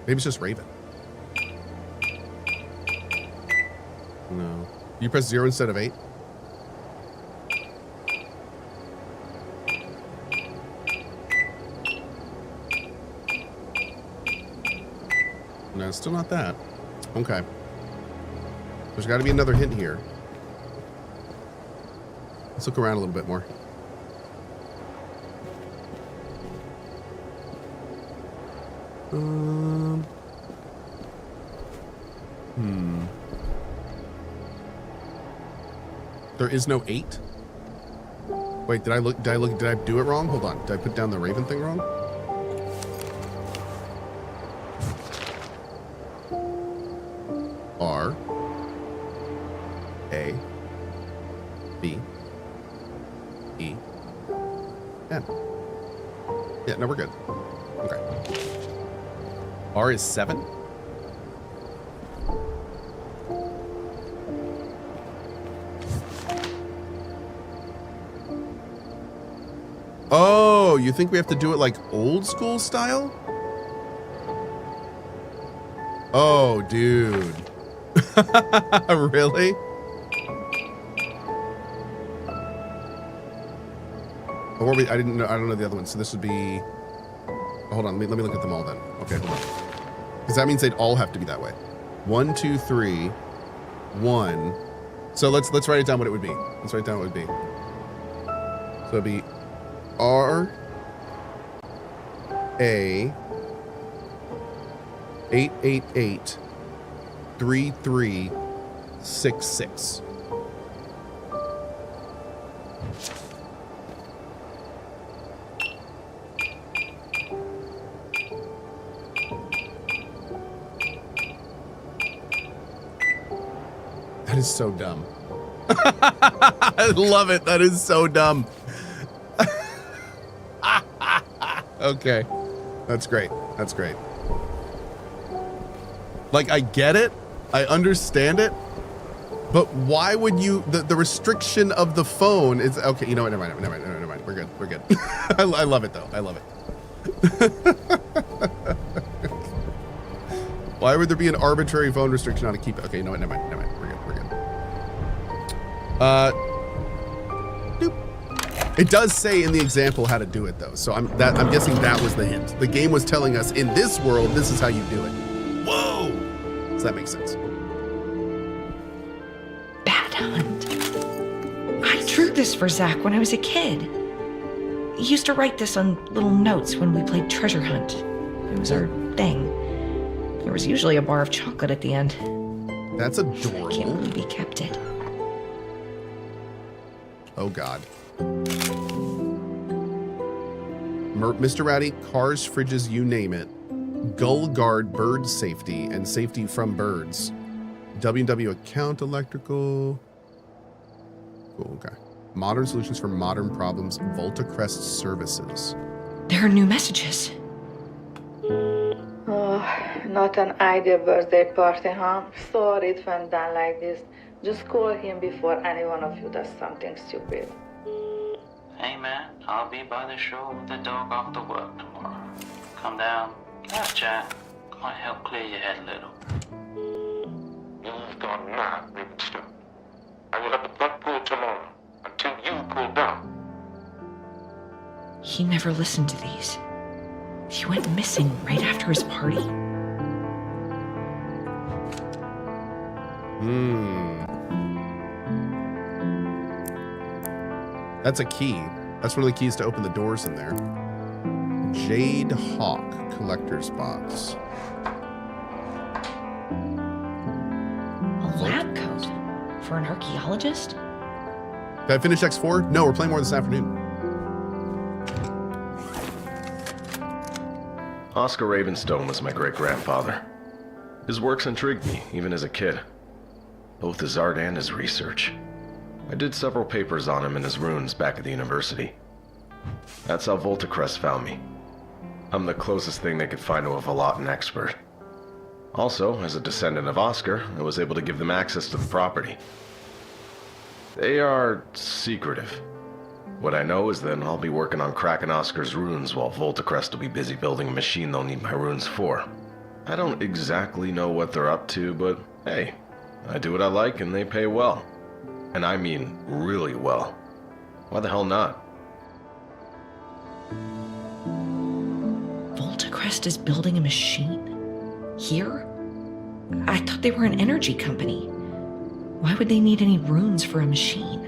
Maybe it's just Raven. No. You press 0 instead of 8? No, it's still not that. Okay. There's got to be another hint here. Let's look around a little bit more. There is no 8? Wait, did I do it wrong? Hold on. Did I put down the Raven thing wrong? R A B E N. Yeah, no, we're good. Okay. R is 7? Oh, you think we have to do it like old school style? Oh, dude. Really? Or I don't know the other one. So this would be, hold on, let me look at them all then. Okay, hold on. Because that means they'd all have to be that way. 1, 2, 3, 1. So let's write it down what it would be. Let's write down what it would be. So it'd be R A 888 3366. That is so dumb. I love it. That is so dumb. Okay. That's great. That's great. Like, I get it. I understand it. But why would you, the restriction of the phone is, okay, you know what, never mind. We're good. We're good. I love it though. I love it. Why would there be an arbitrary phone restriction on a keypad? Okay, you know what, never mind. We're good. Doop. It does say in the example how to do it though. So I'm guessing that was the hint. The game was telling us in this world, this is how you do it. Whoa! Does that make sense? Bad Hunt. I drew this for Zach when I was a kid. He used to write this on little notes when we played Treasure Hunt. It was our thing. There was usually a bar of chocolate at the end. That's adorable. I can't believe he kept it. Oh God. Mr. Ratty, cars, fridges, you name it. Gull guard, bird safety, and safety from birds. W&W account, electrical. Cool, okay. Modern solutions for modern problems. Voltacrest services. There are new messages. Oh, not an ideal birthday party, huh? Sorry it went down like this. Just call him before any one of you does something stupid. Hey man, I'll be by the shore with the dog after work tomorrow. Come down, have a chat. Might help clear your head a little. You've gone mad, Ravenstone. I will have the butt pulled tomorrow until you pull down. He never listened to these. He went missing right after his party. That's a key. That's one of the keys to open the doors in there. Jade Hawk collector's box. A lab coat? For an archaeologist? Did I finish X4? No, we're playing more this afternoon. Oscar Ravenstone was my great-grandfather. His works intrigued me, even as a kid. Both his art and his research. I did several papers on him and his runes back at the university. That's how Voltacrest found me. I'm the closest thing they could find to a Volatin expert. Also, as a descendant of Oscar, I was able to give them access to the property. They are secretive. What I know is that I'll be working on cracking Oscar's runes while Voltacrest will be busy building a machine they'll need my runes for. I don't exactly know what they're up to, but hey, I do what I like and they pay well. And I mean really well. Why the hell not? Voltacrest is building a machine? Here? I thought they were an energy company. Why would they need any runes for a machine?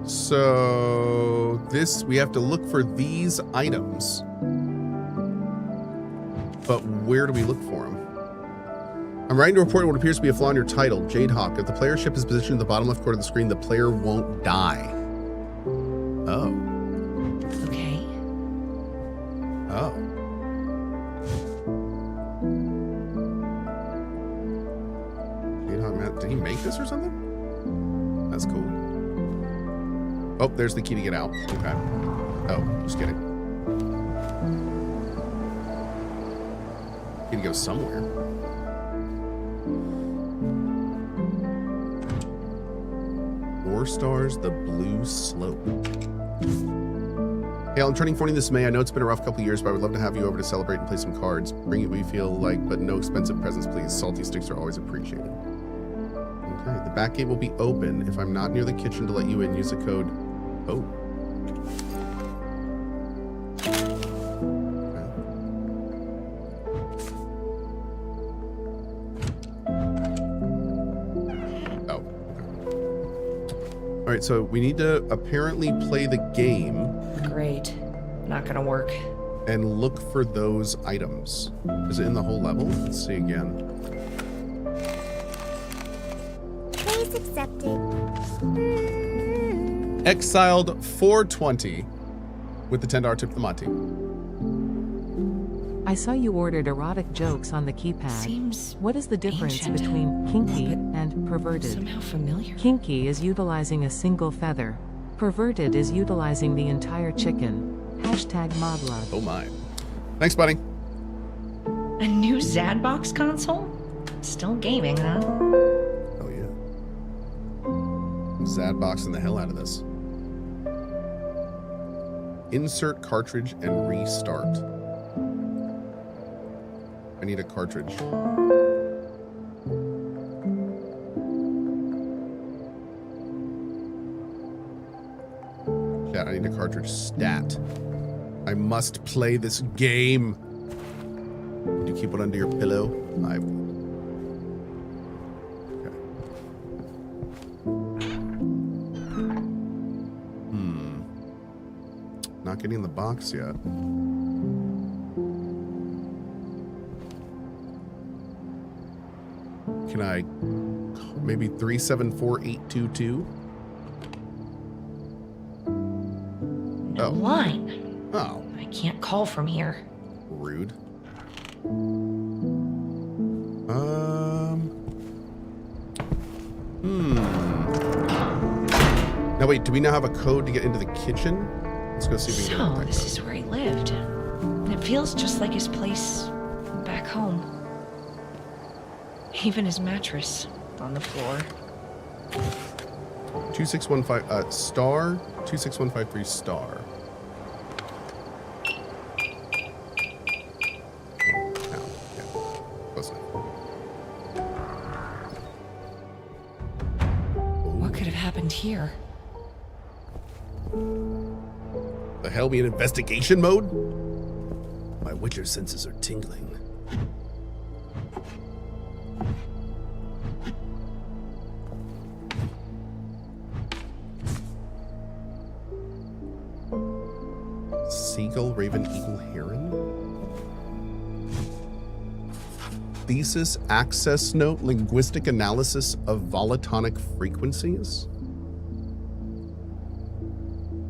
So we have to look for these items. But where do we look for them? I'm writing to report what appears to be a flaw in your title, Jadehawk. If the player ship is positioned in the bottom left corner of the screen, the player won't die. Oh. Okay. Oh. Jadehawk, man, did he make this or something? That's cool. Oh, there's the key to get out. Okay. Oh, just kidding. Key to go somewhere. Four stars, the blue slope. Hey, I'm turning 40 this May. I know it's been a rough couple of years, but I would love to have you over to celebrate and play some cards. Bring it what you feel like, but no expensive presents, please. Salty sticks are always appreciated. Okay, the back gate will be open. If I'm not near the kitchen to let you in, use the code. Oh. All right, so we need to apparently play the game. Great. Not gonna work. And look for those items. Is it in the whole level? Let's see again. Please accept it. Exiled 420 with the $10 tip to the Monty. I saw you ordered erotic jokes on the keypad. Seems What is the difference ancient. between kinky and perverted? Somehow familiar. Kinky is utilizing a single feather. Perverted is utilizing the entire chicken. Hashtag modlove. Oh my. Thanks, buddy. A new Zadbox console? Still gaming, huh? Oh yeah. I'm Zadboxing the hell out of this. Insert cartridge and restart. I need a cartridge. Yeah, I need a cartridge stat. I must play this game. Would you keep it under your pillow? I will. Okay. Not getting in the box yet. Can I maybe 374822? No line. Oh. I can't call from here. Rude. Now wait, do we now have a code to get into the kitchen? Let's go see if we can get So, it. this is where he lived. And it feels just like his place back home. Even his mattress on the floor. 2615 star 26153 star. What could have happened here? The hell, we in investigation mode? My Witcher senses are tingling. Seagull, raven, eagle, heron? Thesis, access note, linguistic analysis of volatonic frequencies?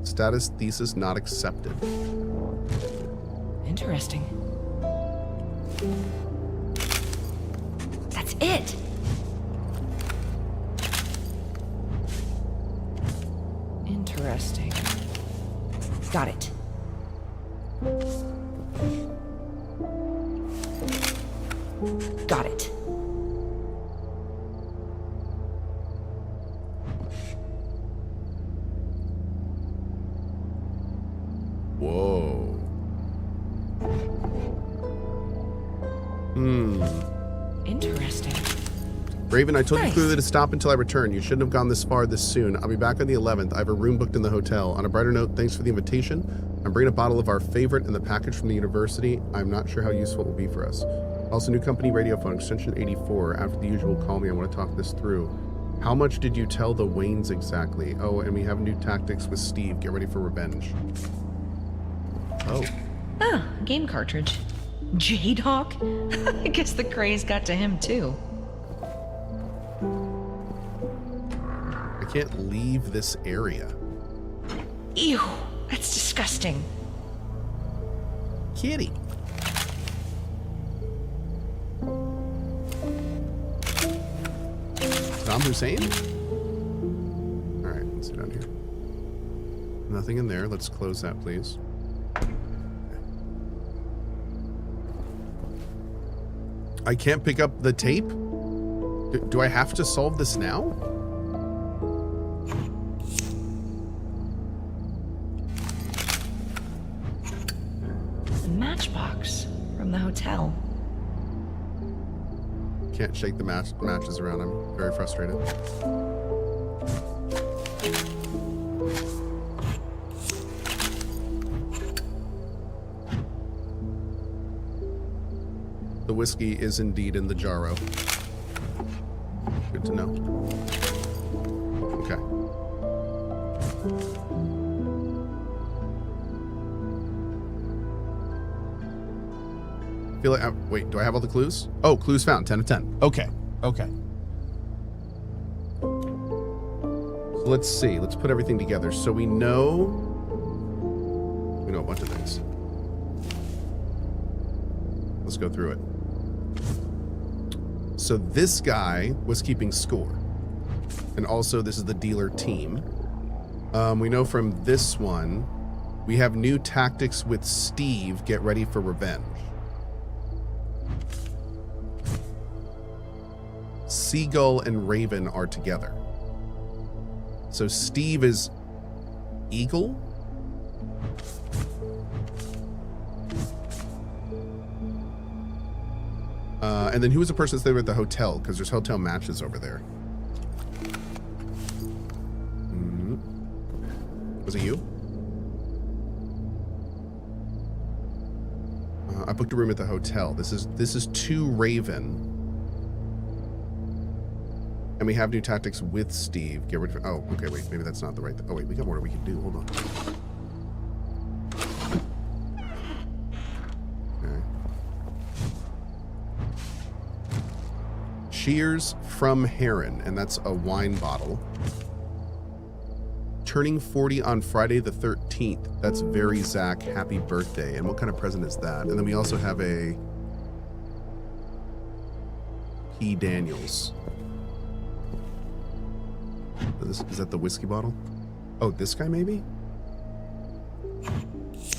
Status thesis not accepted. Interesting. That's it! Interesting. Got it. Got it. Whoa. Interesting. Raven, I told you Nice. clearly to stop until I return. You shouldn't have gone this far this soon. I'll be back on the 11th. I have a room booked in the hotel. On a brighter note, thanks for the invitation. I'm bringing a bottle of our favorite and the package from the university. I'm not sure how useful it will be for us. Also, new company radio phone, extension 84. After the usual, call me. I want to talk this through. How much did you tell the Waynes exactly? Oh, and we have new tactics with Steve. Get ready for revenge. Oh. Ah, a game cartridge. Jadehawk? I guess the craze got to him too. can't leave this area. Ew, that's disgusting. Kitty. Saddam Hussein? Alright, let's sit down here. Nothing in there. Let's close that, please. I can't pick up the tape? Do I have to solve this now? The matchbox from the hotel. Can't shake the matches around. I'm very frustrated. The whiskey is indeed in the jarro. Good to know. Okay. Feel like wait, do I have all the clues? Oh, clues found. 10 of 10. Okay. Okay. So let's see. Let's put everything together. So we know a bunch of things. Let's go through it. So this guy was keeping score. And also this is the dealer team. We know from this one, we have new tactics with Steve. Get ready for revenge. Seagull and Raven are together. So Steve is Eagle? And then who was the person that's there at the hotel? Because there's hotel matches over there. Was it you? I booked a room at the hotel. This is 2 Raven. And we have new tactics with Steve. Get rid of... Oh, okay, wait. Maybe that's not the right... Oh, wait. We got more we can do. Hold on. Okay. Cheers from Heron. And that's a wine bottle. Turning 40 on Friday the 13th. That's very Zach. Happy birthday. And what kind of present is that? And then we also have a... P. Daniels. Is that the whiskey bottle? Oh, this guy maybe?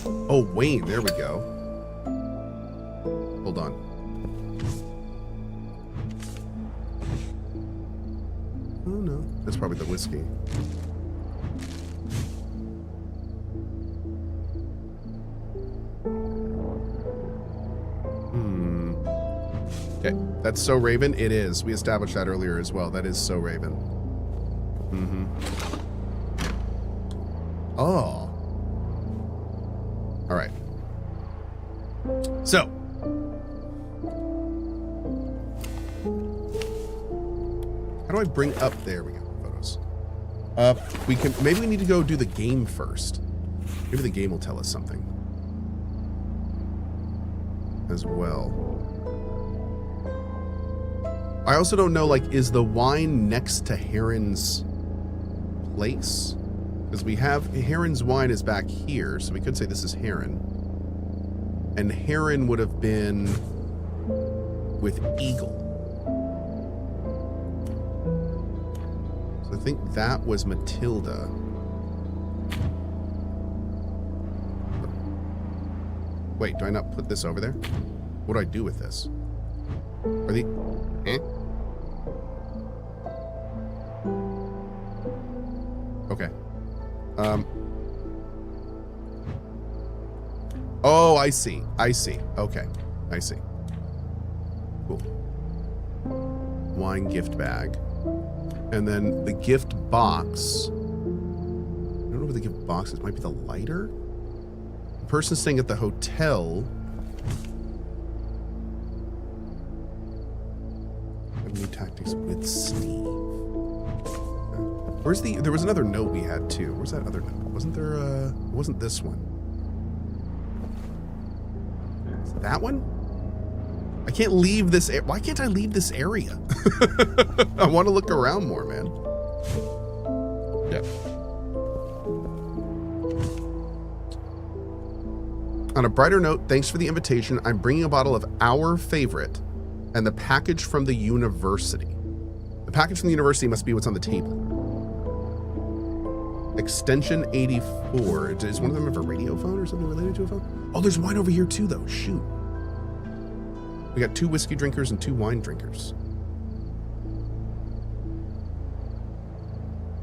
Oh, Wayne. There we go. Hold on. Oh, no. That's probably the whiskey. Okay. That's So Raven? It is. We established that earlier as well. That is So Raven. Oh. All right. So. How do I bring up? There we go. Photos. We can. Maybe we need to go do the game first. Maybe the game will tell us something. As well. I also don't know, like, is the wine next to Heron's place? Because we have Heron's wine is back here, so we could say this is Heron. And Heron would have been with Eagle. So I think that was Matilda. Wait, do I not put this over there? What do I do with this? Are the... Eh? Okay. Oh, I see. I see. Okay. I see. Cool. Wine gift bag. And then the gift box. I don't know what the gift box is. It might be the lighter? The person staying at the hotel... New tactics with Steve. Where's the... There was another note we had, too. Where's that other note? Wasn't there, it wasn't this one. Is it that one? I can't leave this... Why can't I leave this area? I want to look around more, man. Yep. On a brighter note, thanks for the invitation. I'm bringing a bottle of our favorite and the package from the university. The package from the university must be what's on the table. Extension 84. Does one of them have a radio phone or something related to a phone? Oh, there's wine over here too, though. Shoot. We got 2 whiskey drinkers and 2 wine drinkers.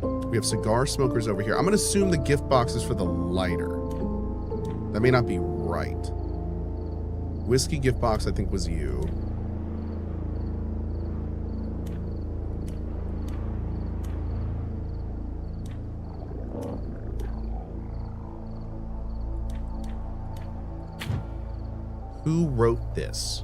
We have cigar smokers over here. I'm going to assume the gift box is for the lighter. That may not be right. Whiskey gift box, I think, was you. Who wrote this?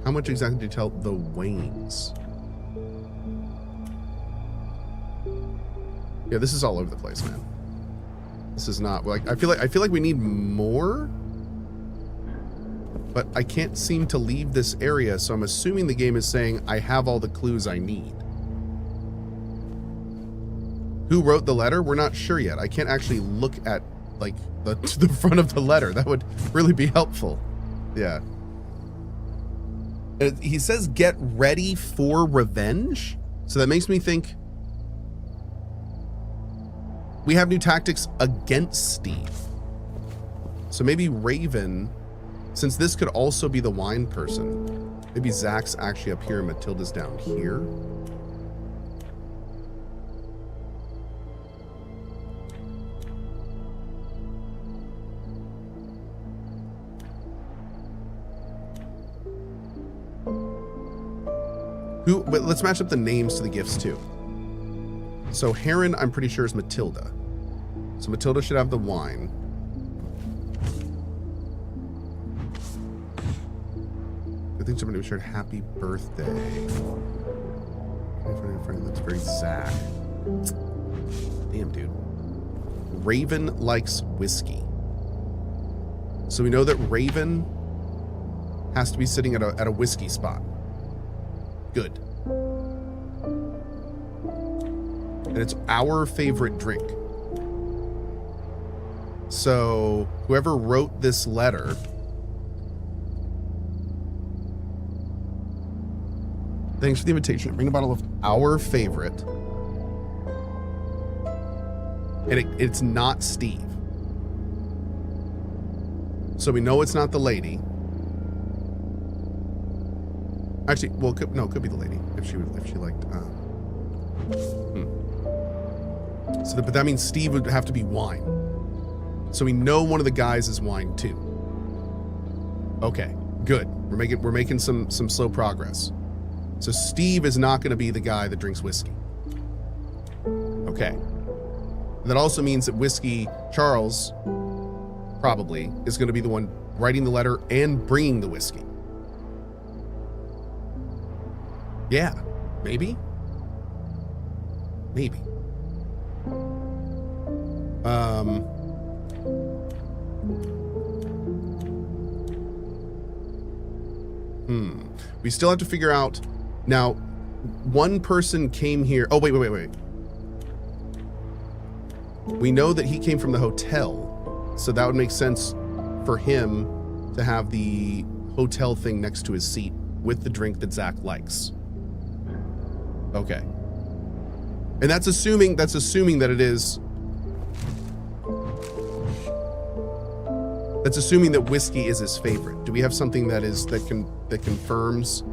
How much exactly did you tell the Waynes? Yeah, this is all over the place, man. This is not like I feel like we need more, but I can't seem to leave this area, so I'm assuming the game is saying I have all the clues I need. Who wrote the letter? We're not sure yet. I can't actually look at like the front of the letter. That would really be helpful. Yeah. He says get ready for revenge, so that makes me think we have new tactics against Steve. So maybe Raven, since this could also be the wine person, maybe Zach's actually up here and Matilda's down here. But let's match up the names to the gifts too. So Heron, I'm pretty sure, is Matilda. So Matilda should have the wine. I think somebody shared happy birthday. That's very Zach. Damn, dude. Raven likes whiskey. So we know that Raven has to be sitting at a whiskey spot. Good. And it's our favorite drink. So whoever wrote this letter, thanks for the invitation. Bring a bottle of our favorite. And it's not Steve. So we know it's not the lady. Actually, well, it could be the lady if she liked. So, but that means Steve would have to be wine. So we know one of the guys is wine too. Okay, good. We're making some slow progress. So Steve is not going to be the guy that drinks whiskey. Okay. That also means that Whiskey Charles probably is going to be the one writing the letter and bringing the whiskey. Yeah, maybe. Maybe. We still have to figure out. Now, one person came here. Oh, wait. We know that he came from the hotel, so that would make sense for him to have the hotel thing next to his seat with the drink that Zach likes. Okay. And that's assuming that it is. That's assuming that whiskey is his favorite. Do we have something that confirms?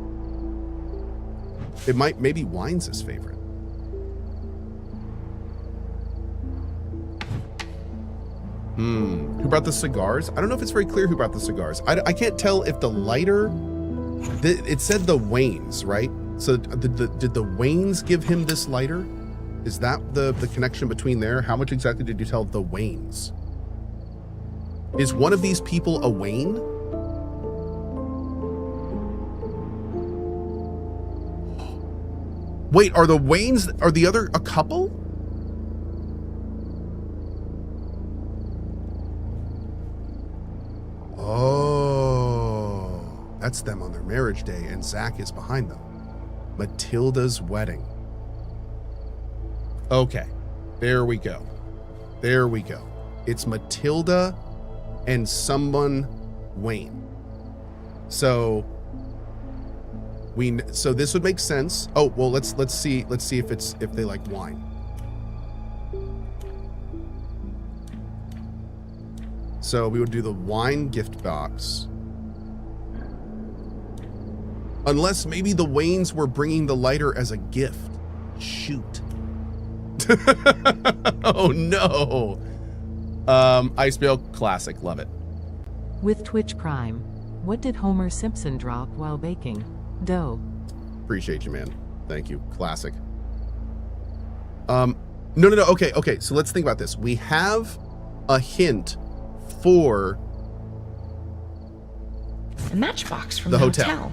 Maybe wine's his favorite. Who brought the cigars? I don't know if it's very clear who brought the cigars. I can't tell if the lighter. It said the Waynes, right? So did the Waynes give him this lighter? Is that the connection between there? How much exactly did you tell the Waynes? Is one of these people a Wayne? Wait, are the Waynes, are the other a couple? that's them on their marriage day, and Zach is behind them. Matilda's wedding. Okay, there we go. There we go. It's Matilda and someone Wayne. So this would make sense. Oh, well, let's see if they like wine. So we would do the wine gift box. Unless maybe the Waynes were bringing the lighter as a gift. Shoot. Oh no. Ice Bale classic, love it. With Twitch Prime, what did Homer Simpson drop while baking? Dough. Appreciate you, man. Thank you. Classic. No. Okay. So let's think about this. We have a hint for A matchbox from the the hotel.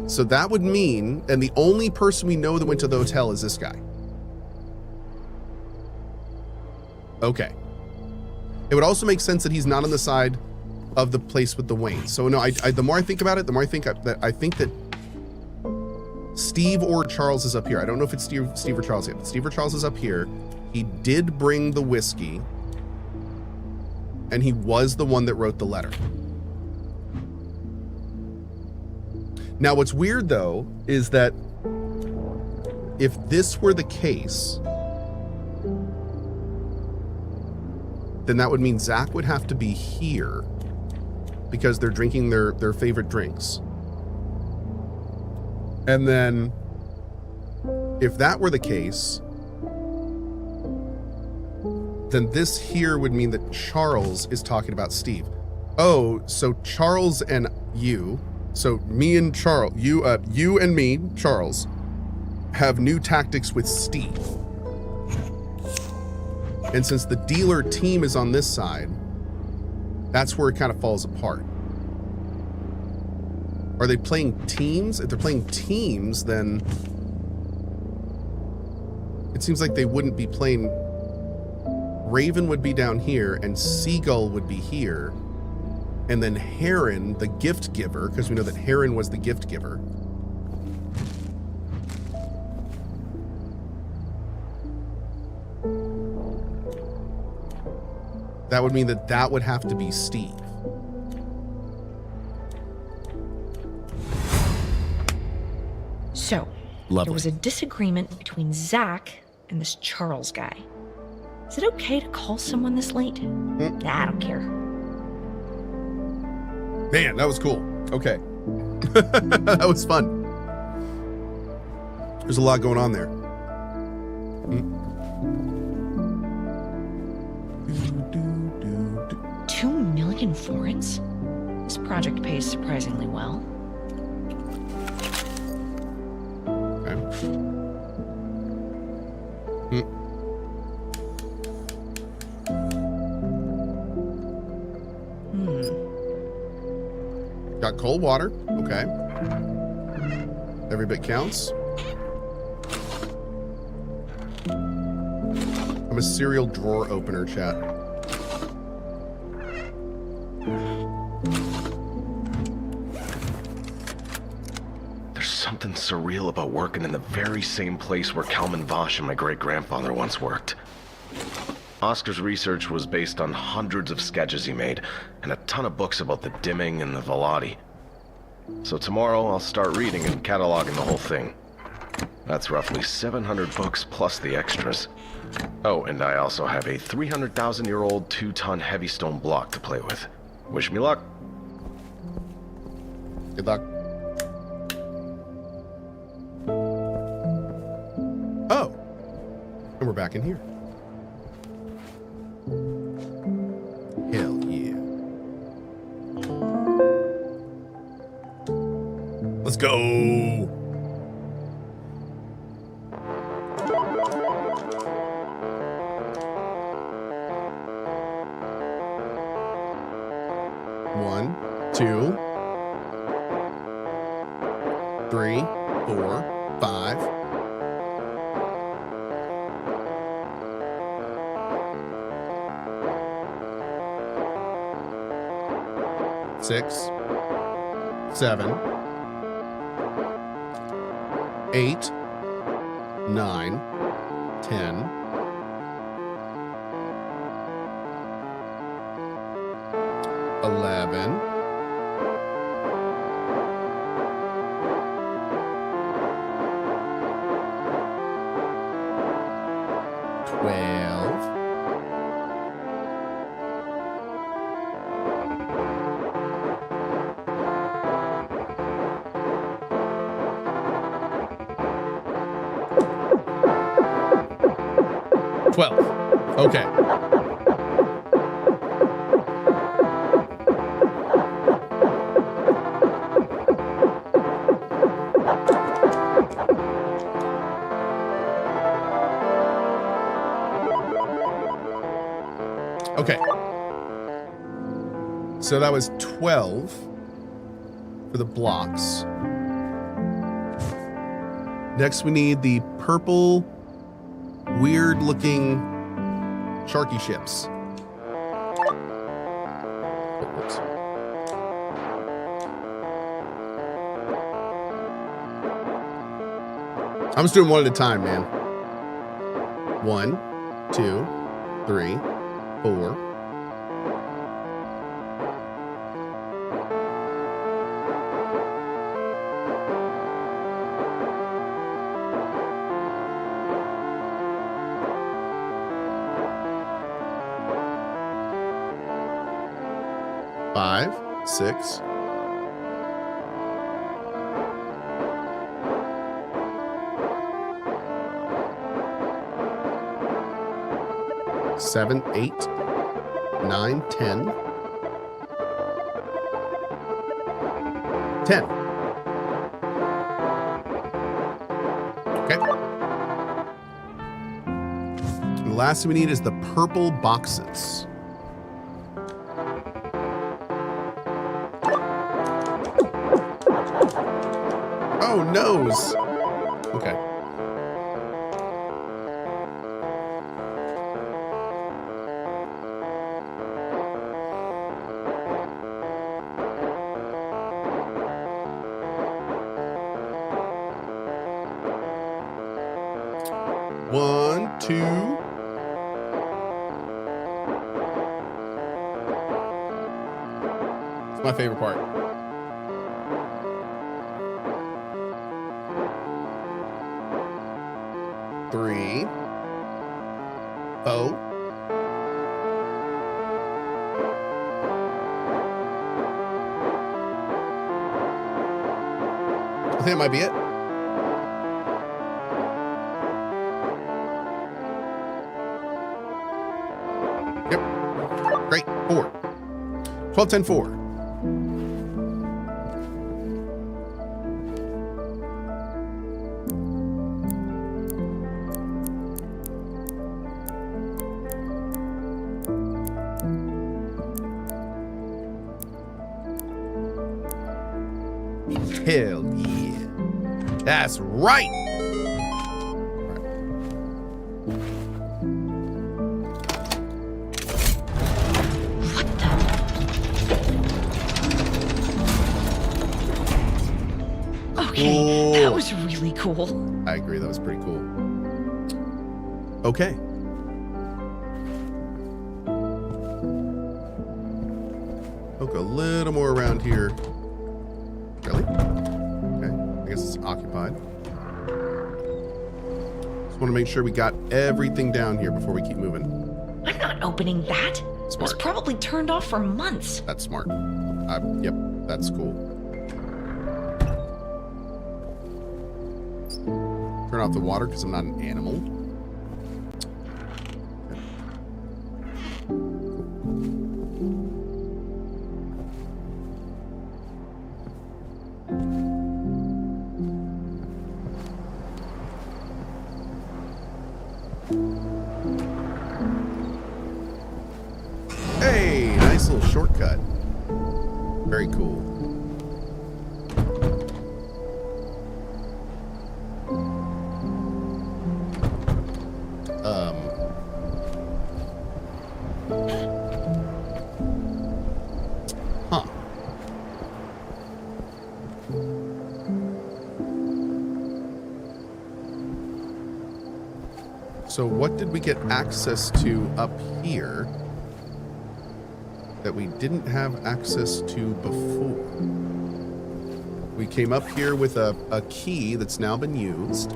So that would mean, and the only person we know that went to the hotel is this guy. Okay. It would also make sense that he's not on the side of the place with the Waynes. So no, the more I think about it, the more I think that Steve or Charles is up here. I don't know if it's Steve or Charles yet, but Steve or Charles is up here. He did bring the whiskey, and he was the one that wrote the letter. Now, what's weird, though, is that if this were the case, then that would mean Zach would have to be here because they're drinking their favorite drinks. And then if that were the case, then this here would mean that Charles is talking about Steve. Oh, so Charles and you, so me and Charles, you and me, Charles, have new tactics with Steve. And since the dealer team is on this side, that's where it kind of falls apart. Are they playing teams? If they're playing teams, then it seems like they wouldn't be playing. Raven would be down here and Seagull would be here. And then Heron, the gift giver, because we know that Heron was the gift giver. That would mean that that would have to be Steve. So, Lovely. There was a disagreement between Zach and this Charles guy. Is it okay to call someone this late? Nah, I don't care. Man, that was cool. Okay. That was fun. There's a lot going on there. 2 million foreigns? This project pays surprisingly well. Got cold water. Okay. Every bit counts. I'm a cereal drawer opener, chat. There's something surreal about working in the very same place where Kalman Vosh and my great-grandfather once worked. Oscar's research was based on hundreds of sketches he made, and a ton of books about the dimming and the velati. So tomorrow I'll start reading and cataloging the whole thing. That's roughly 700 books plus the extras. Oh, and I also have a 300,000-year-old 2-ton heavy stone block to play with. Wish me luck. Good luck. Oh, and we're back in here. Hell yeah. Let's go. One, 2, 3, 4, 5. Six, 7, 8, 9, 10, 11, 12, 12. Okay. Okay. So that was 12 for the blocks. Next, we need the purple, weird-looking sharky ships. Oops. I'm just doing one at a time, man. 1, 2, 3, 4. 5, 6. 7, 8, 9, 10. 10. Okay. And the last thing we need is the purple boxes. Oh, nose. Okay. One, two. It's my favorite part. Three. Oh. I think that might be it. Yep. Great. 4. 12, 10, 4. Hell yeah. That's right. What the? Okay, Cool. that was really cool. I agree. That was pretty cool. Okay. Poke a little more around here. Really? Okay. I guess it's occupied. Just want to make sure we got everything down here before we keep moving. I'm not opening that. It was Smart. probably turned off for months. That's smart. Yep. That's cool. Turn off the water because I'm not an animal. Hey, nice little shortcut. Very cool. Huh. So what did we get access to up here that we didn't have access to before? We came up here with a key that's now been used.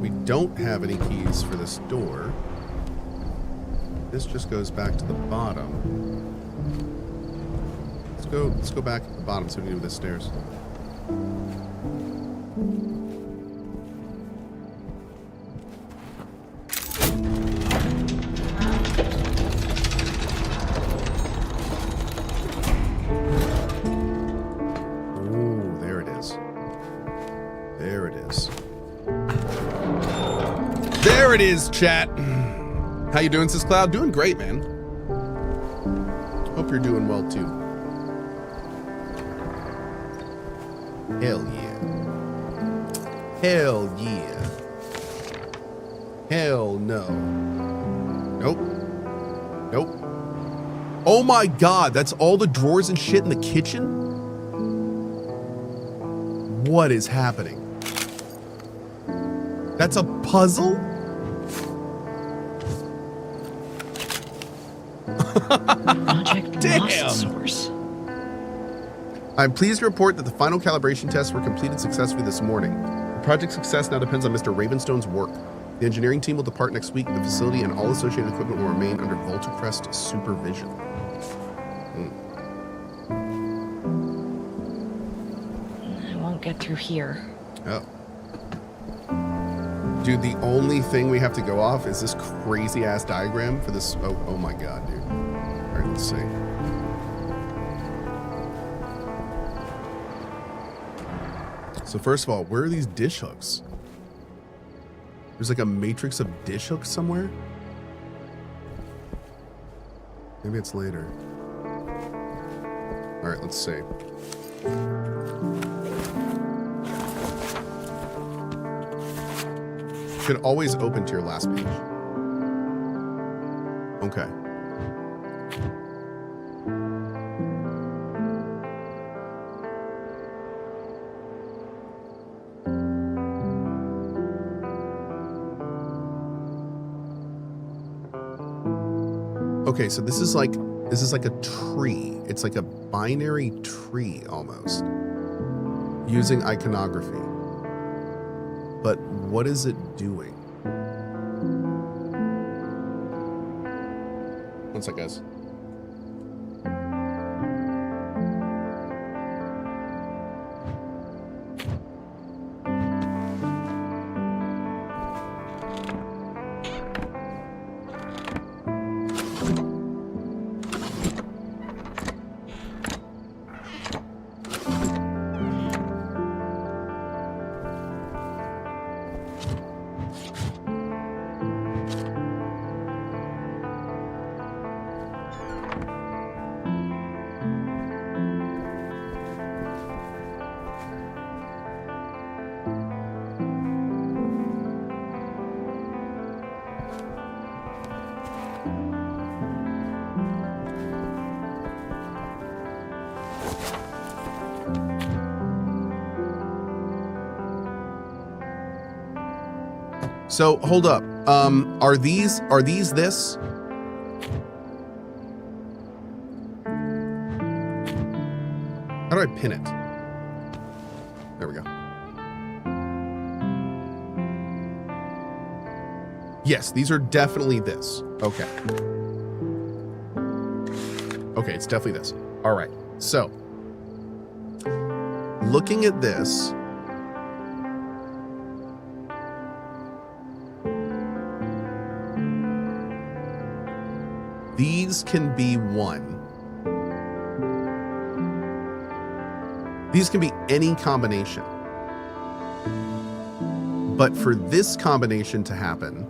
We don't have any keys for this door. This just goes back to the bottom. Let's go back to the bottom, see what we can do with the stairs. Oh, there it is. There it is. There it is, chat. How you doing, Sis Cloud? Doing great, man. Hope you're doing well too. Hell yeah. Hell yeah. Hell no. Nope. Nope. Oh my god, that's all the drawers and shit in the kitchen? What is happening? That's a puzzle? Project Lost Source. I'm pleased to report that the final calibration tests were completed successfully this morning. The project's success now depends on Mr. Ravenstone's work. The engineering team will depart next week. The facility and all associated equipment will remain under Voltacrest supervision. I won't get through here. Oh. Dude, the only thing we have to go off is this crazy ass diagram for this. Oh my god, dude. All right, let's see. So first of all, where are these dish hooks? There's like a matrix of dish hooks somewhere? Maybe it's later. All right, let's see. Should always open to your last page. Okay. Okay, so this is like a tree. It's like a binary tree almost, using iconography. But what is it doing? One sec, guys. So hold up. Are these this? How do I pin it? There we go. Yes, these are definitely this. Okay. Okay, it's definitely this. All right. So, looking at this, these can be one. These can be any combination. But for this combination to happen,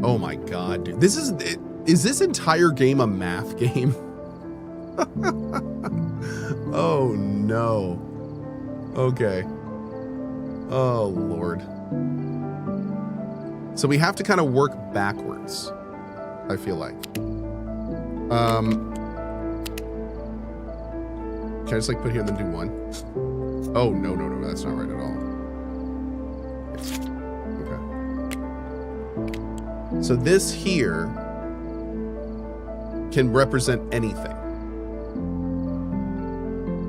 oh my god, dude. Is this entire game a math game? Oh no. Okay. Oh Lord. So we have to kind of work backwards, I feel like. can I just like put here and then do 1? Oh, no, no, no, that's not right at all. Yes. Okay. So this here can represent anything.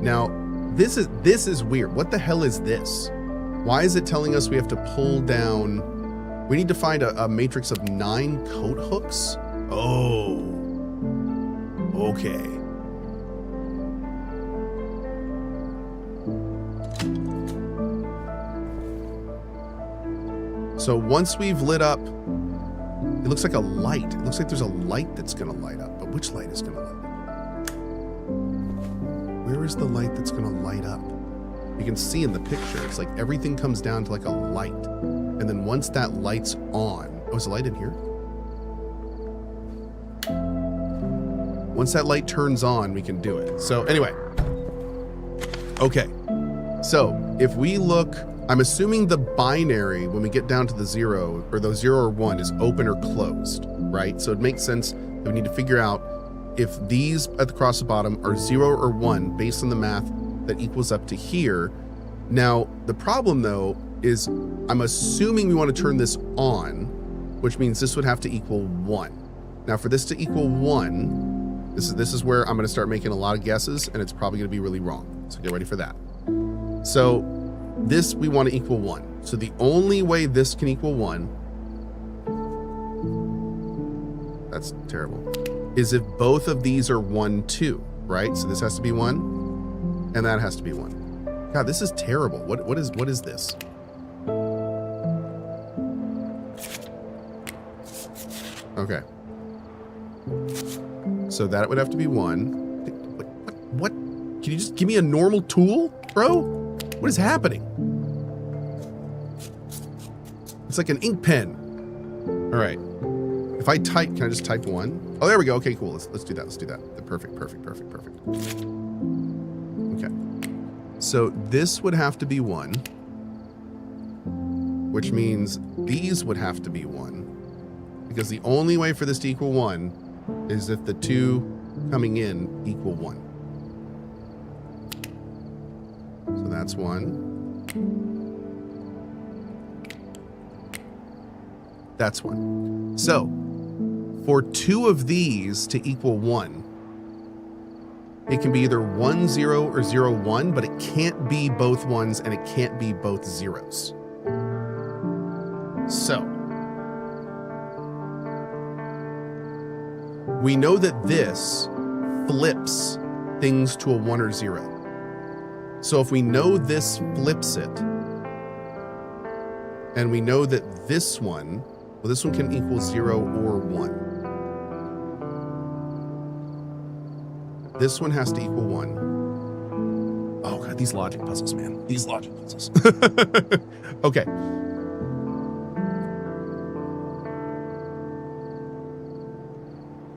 Now, this is weird. What the hell is this? Why is it telling us we have to pull down? We need to find a matrix of 9 coat hooks? Oh. Okay. So once we've lit up, it looks like a light. It looks like there's a light that's going to light up. But which light is going to light up? Where is the light that's going to light up? You can see in the picture, it's like everything comes down to like a light. And then once that light's on, oh, is the light in here? Once that light turns on, we can do it. So anyway, okay. So if we look, I'm assuming the binary, when we get down to the 0, or the 0 or 1 is open or closed, right? So it makes sense that we need to figure out if these across the bottom are 0 or 1 based on the math that equals up to here. Now, the problem though is I'm assuming we want to turn this on, which means this would have to equal 1. Now for this to equal 1, this is where I'm going to start making a lot of guesses, and it's probably going to be really wrong. So get ready for that. So this we want to equal 1. So the only way this can equal 1, that's terrible, is if both of these are 1, 2, right? So this has to be 1, and that has to be 1. God, this is terrible. What is this? Okay. So that would have to be 1. What? Can you just give me a normal tool, bro? What is happening? It's like an ink pen. All right. If I type, can I just type 1? Oh, there we go. Okay, cool. Let's do that. Let's do that. Perfect. Okay. So this would have to be 1, which means these would have to be 1, because the only way for this to equal 1 is if the 2 coming in equal 1. So that's 1. That's 1. So for 2 of these to equal 1, it can be either 1, 0 or 0, 1, but it can't be both 1s and it can't be both 0s. So we know that this flips things to a 1 or 0. So if we know this flips it, and we know that this one, well, this one can equal 0 or 1. This one has to equal 1. Oh God, these logic puzzles, man. These logic puzzles. Okay.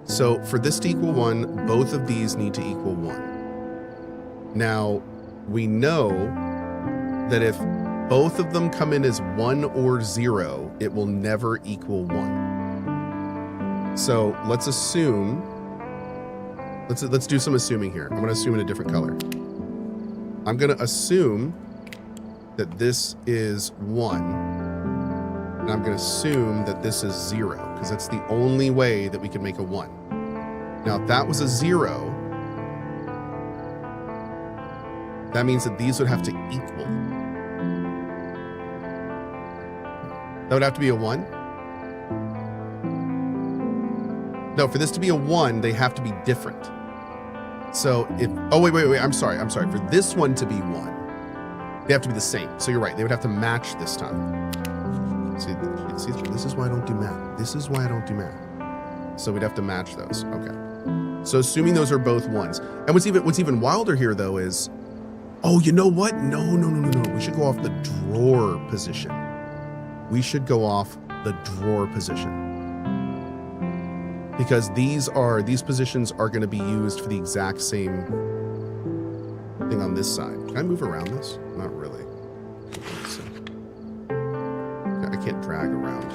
So for this to equal 1, both of these need to equal 1. Now, we know that if both of them come in as 1 or 0, it will never equal 1. So let's assume, let's do some assuming here. I'm going to assume in a different color. I'm going to assume that this is 1, and I'm going to assume that this is 0, because that's the only way that we can make a 1. Now, if that was a 0, that means that these would have to equal. That would have to be a 1? No, for this to be a 1, they have to be different. So if, oh, wait, I'm sorry. For this one to be 1, they have to be the same. So you're right, they would have to match this time. See, this is why I don't do math. This is why I don't do math. So we'd have to match those. Okay. So assuming those are both 1s. And what's even wilder here though is, oh, you know what? No. We should go off the drawer position. We should go off the drawer position. Because these positions are going to be used for the exact same thing on this side. Can I move around this? Not really. I can't drag around.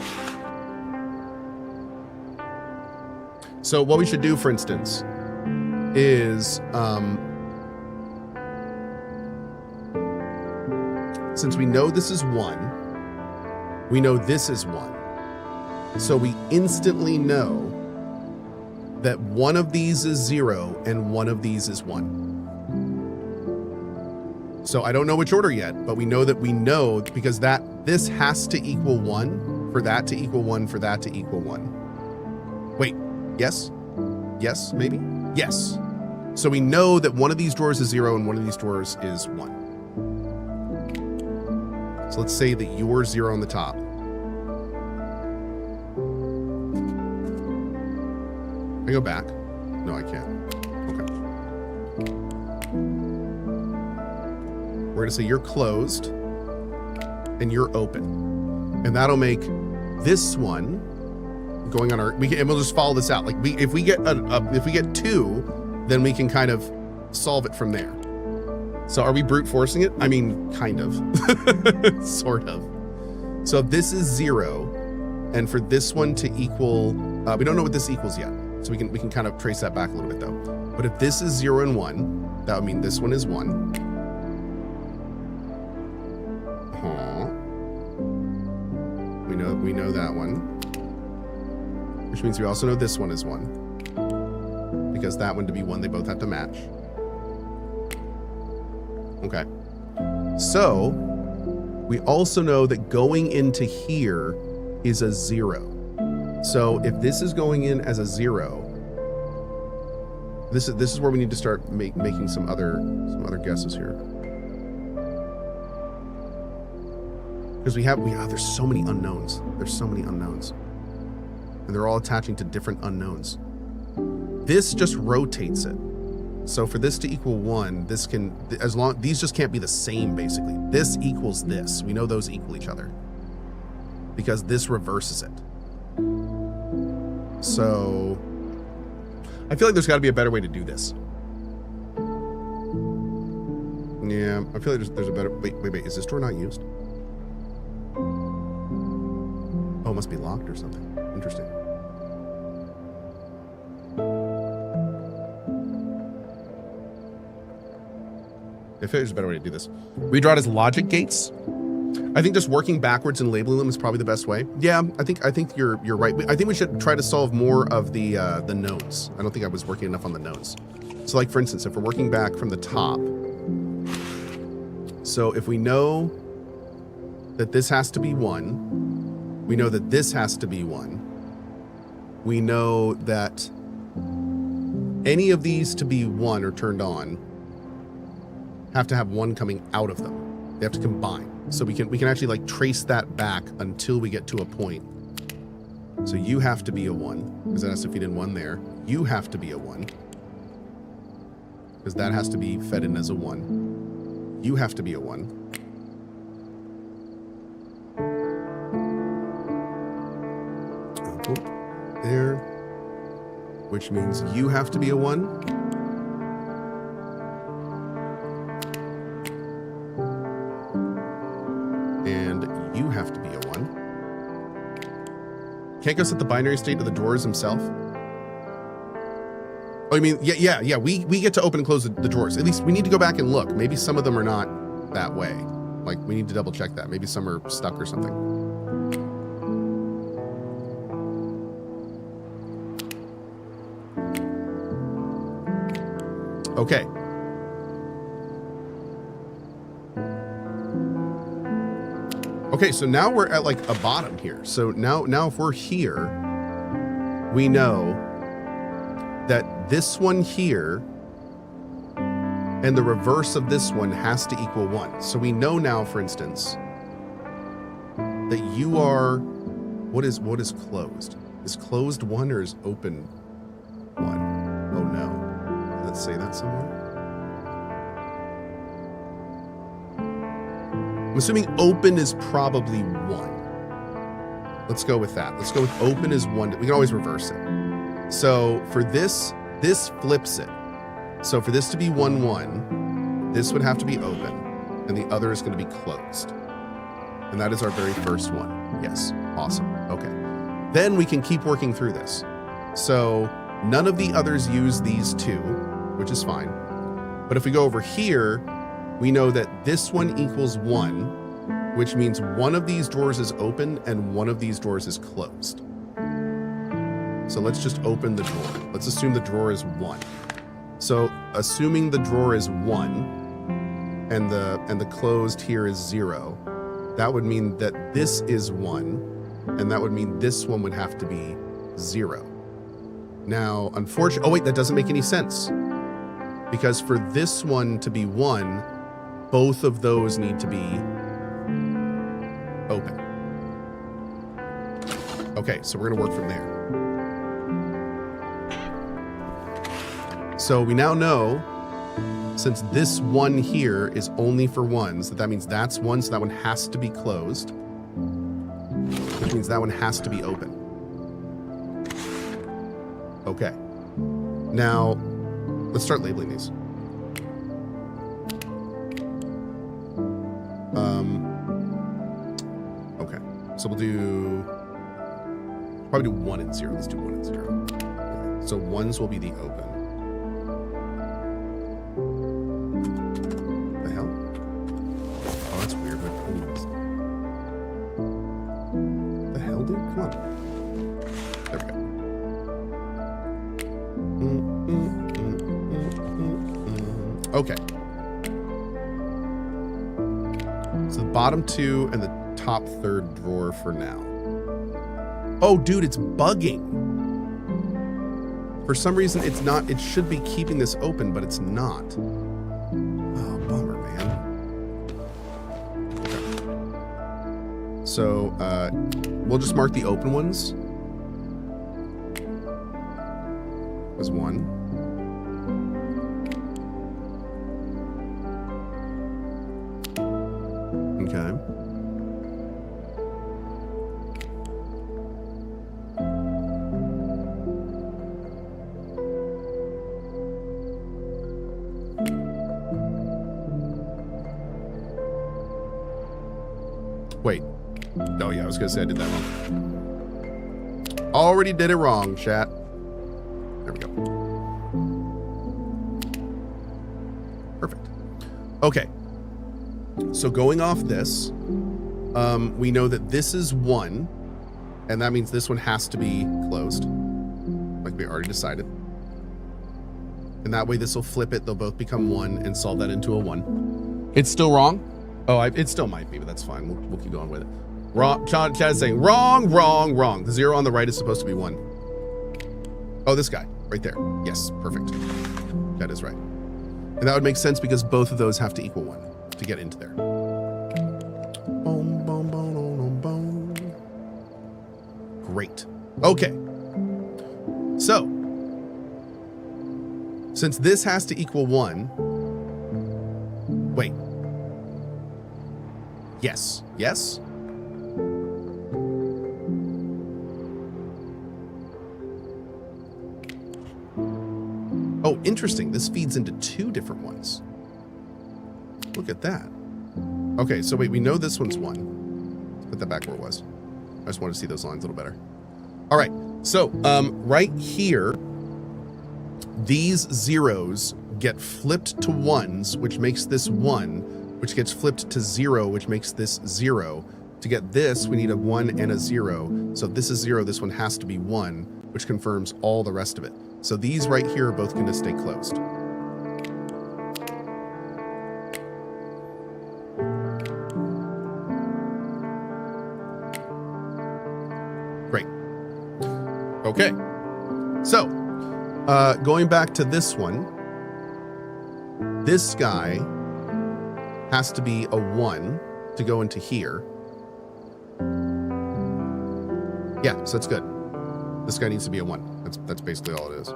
So what we should do, for instance, is since we know this is 1, we know this is 1. So we instantly know that one of these is 0 and one of these is 1. So I don't know which order yet, but we know because this has to equal 1 for that to equal 1 for that to equal 1. Wait, yes? Yes, maybe? Yes. So we know that one of these drawers is 0 and one of these drawers is 1. So let's say that you're 0 on the top. Can I go back? No, I can't. Okay. We're gonna say you're closed and you're open. And that'll make this one going on and we'll just follow this out. Like if we get 2, then we can kind of solve it from there. So are we brute forcing it? I mean, kind of, sort of. So if this is 0, and for this one to equal, we don't know what this equals yet. So we can kind of trace that back a little bit though. But if this is 0 and 1, that would mean this one is 1. We know that one. Which means we also know this one is 1. Because that one to be 1, they both have to match. Okay. So we also know that going into here is a 0. So if this is going in as a 0, this is where we need to start making some other guesses here. Because there's so many unknowns. There's so many unknowns. And they're all attaching to different unknowns. This just rotates it. So for this to equal 1, these just can't be the same basically. This equals this. We know those equal each other. Because this reverses it. So I feel like there's got to be a better way to do this. Yeah, I feel like there's a better. Wait. Is this door not used? Oh, it must be locked or something. Interesting. I feel like there's a better way to do this. Redraw it as logic gates. I think just working backwards and labeling them is probably the best way. Yeah, I think you're right. I think we should try to solve more of the knowns. I don't think I was working enough on the knowns. So like for instance, if we're working back from the top, so if we know that this has to be 1, we know that this has to be 1. We know that any of these to be 1 or turned on have to have 1 coming out of them. They have to combine. So we can actually like trace that back until we get to a point. So you have to be a 1, because that has to feed in 1 there. You have to be a 1, because that has to be fed in as a 1. You have to be a 1. There, which means you have to be a 1. And you have to be a 1. Can't go set the binary state of the drawers himself. Oh, I mean, yeah. We get to open and close the drawers. At least we need to go back and look. Maybe some of them are not that way. Like we need to double check that. Maybe some are stuck or something. Okay. Okay, so now we're at like a bottom here. So now if we're here, we know that this one here and the reverse of this one has to equal 1. So we know now, for instance, that you are, what is closed? Is closed 1 or is open 1? Oh no. Let's say that somewhere. I'm assuming open is probably 1. Let's go with that. Let's go with open is 1. We can always reverse it. So for this flips it. So for this to be 1, 1, this would have to be open, and the other is going to be closed. And that is our very first one. Yes. Awesome. Okay. Then we can keep working through this. So none of the others use these 2, which is fine. But if we go over here, we know that this one equals 1 which means one of these drawers is open and one of these drawers is closed. So let's just open the drawer. Let's assume the drawer is 1. So assuming the drawer is 1 and the closed here is 0, that would mean that this is 1, and that would mean this one would have to be 0. Now, unfortunately, oh wait, that doesn't make any sense. Because for this one to be 1, both of those need to be open. Okay, so we're gonna work from there. So we now know, since this 1 here is only for 1s, that means that's 1, so that one has to be closed, which means that one has to be open. Okay. Now, let's start labeling these. Okay. So we'll probably do 1 and 0. Let's do 1 and 0. Okay. So 1s will be the open. The hell? Oh, that's weird. But the hell, dude? Come on. There we go. Okay. So the bottom 2 and the top 3rd drawer for now. Oh, dude, it's bugging. For some reason, it's not. It should be keeping this open, but it's not. Oh, bummer, man. Okay. So we'll just mark the open ones as 1. Okay. Wait. Oh yeah, I was gonna say I did that wrong. Already did it wrong, chat. There we go. Perfect. Okay. So going off this, we know that this is 1, and that means this one has to be closed, like we already decided. And that way this will flip it. They'll both become 1 and solve that into a 1. It's still wrong? Oh, it still might be, but that's fine. We'll keep going with it. Wrong. Chad is saying wrong, wrong, wrong. The 0 on the right is supposed to be 1. Oh, this guy right there. Yes, perfect. That is right. And that would make sense because both of those have to equal 1 to get into there. Boom, boom, boom, boom, boom. Great. Okay. So, since this has to equal 1, wait. Yes. Yes? Oh, interesting. This feeds into 2 different ones. Look at that. Okay, so wait, we know this one's 1. Let's put that back where it was. I just want to see those lines a little better. All right, so right here, these 0s get flipped to 1s, which makes this 1, which gets flipped to 0, which makes this 0. To get this, we need a 1 and a 0. So if this is 0, this one has to be 1, which confirms all the rest of it. So these right here are both going to stay closed. Great. Okay. So, going back to this one, this guy has to be a 1 to go into here. Yeah, so that's good. This guy needs to be a 1. That's basically all it is.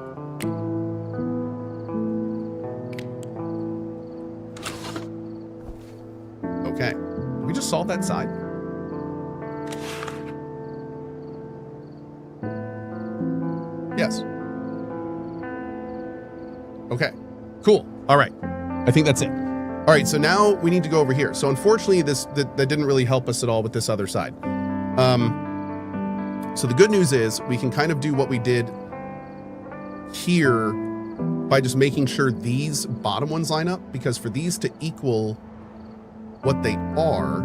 Okay. Did we just solve that side? Yes. Okay. Cool. All right. I think that's it. All right, so now we need to go over here. So unfortunately, that didn't really help us at all with this other side. So the good news is we can kind of do what we did here by just making sure these bottom ones line up, because for these to equal what they are,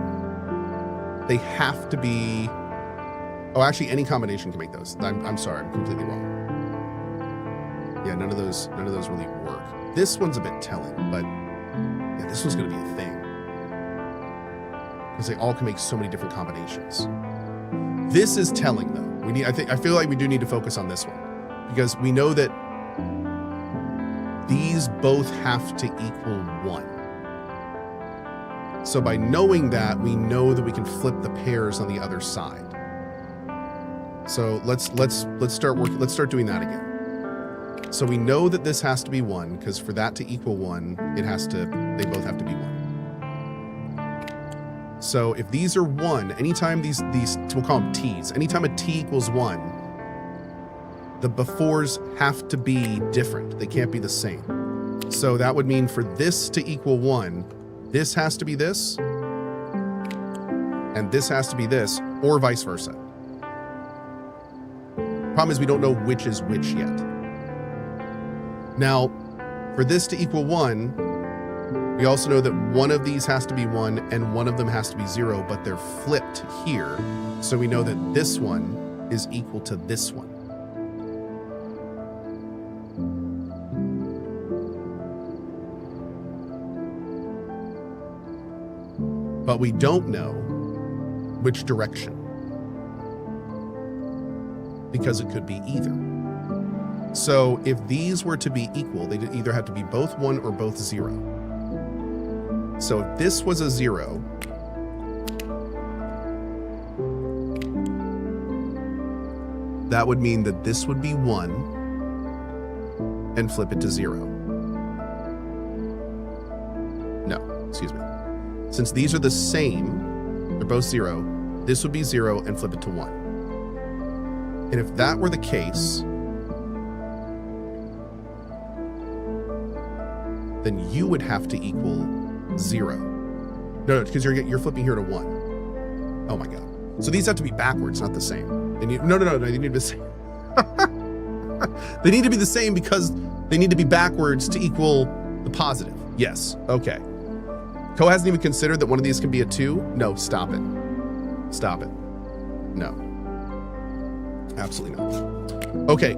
They have to be... Oh, actually, any combination can make those. I'm sorry, I'm completely wrong. Yeah, none of those really work. This one's a bit telling, but yeah, this one's going to be a thing. Because they all can make so many different combinations. This is telling, though. I feel like we do need to focus on this one. Because we know that these both have to equal 1. So by knowing that, we know that we can flip the pairs on the other side. So let's start doing that again. So we know that this has to be 1, because for that to equal 1, they both have to be 1. So if these are 1, anytime these we'll call them t's, anytime a t equals 1, the befores have to be different. They can't be the same. So that would mean for this to equal 1, this has to be this, and this has to be this, or vice versa. Problem is we don't know which is which yet. Now, for this to equal 1, we also know that one of these has to be 1 and one of them has to be 0, but they're flipped here. So we know that this one is equal to this one. But we don't know which direction, because it could be either. So if these were to be equal, they'd either have to be both 1 or both 0. So if this was a 0, that would mean that this would be 1 and flip it to 0. No, excuse me. Since these are the same, they're both 0, this would be 0 and flip it to 1. And if that were the case, then you would have to equal 0. No, because you're flipping here to 1. Oh my god. So these have to be backwards, not the same. No, they need to be the same. They need to be the same because they need to be backwards to equal the positive. Yes, okay. Cohh hasn't even considered that one of these can be a 2. No, stop it. Stop it. No. Absolutely not. Okay,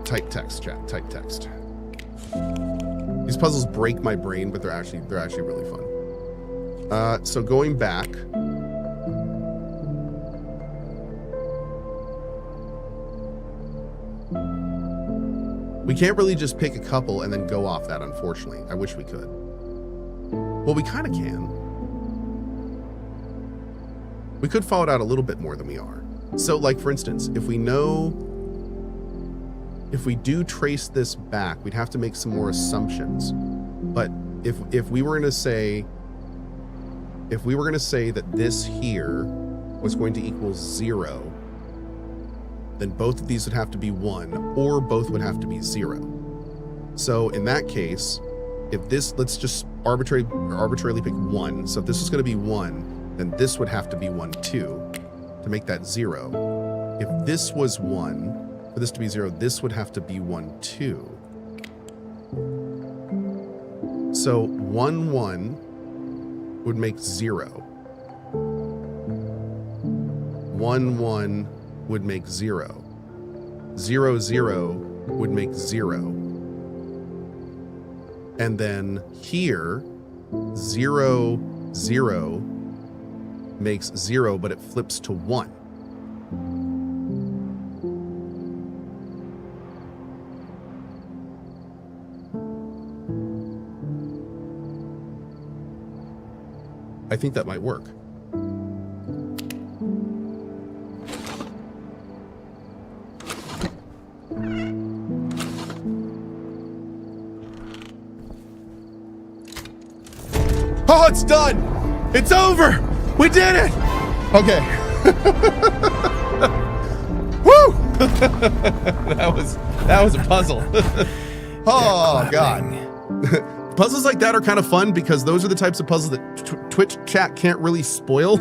type text, chat. Type text. These puzzles break my brain, but they're actually really fun. So going back. We can't really just pick a couple and then go off that, unfortunately. I wish we could. Well, we kind of can. We could follow it out a little bit more than we are. So, like, for instance, if we do trace this back, we'd have to make some more assumptions. But if we were going to say that this here was going to equal 0, then both of these would have to be 1, or both would have to be 0. So in that case, if this, let's just arbitrarily pick 1. So if this was going to be 1, then this would have to be 1 too, to make that 0. If this was 1, for this to be 0, this would have to be 1 too. So 1, 1 would make 0. 1, 1 would make 0. 0, 0 would make 0. And then here, 0, 0 makes 0, but it flips to 1. I think that might work. Oh, it's done! It's over! We did it! Okay. Woo! that was a puzzle. Oh god. Puzzles like that are kind of fun because those are the types of puzzles that Twitch chat can't really spoil.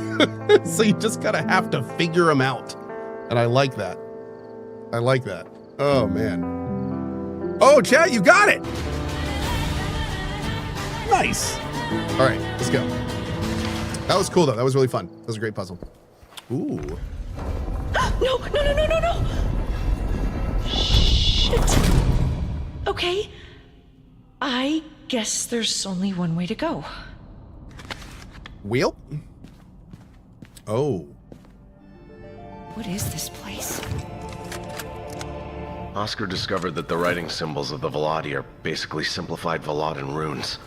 So you just gotta have to figure them out. And I like that. I like that. Oh man. Oh, chat, you got it! Nice. All right, let's go. That was cool, though. That was really fun. That was a great puzzle. Ooh. No, no, no, no, no, no! Shit. Okay. I guess there's only one way to go. Wheel? Oh. What is this place? Oscar discovered that the writing symbols of the Veladi are basically simplified Veladan runes.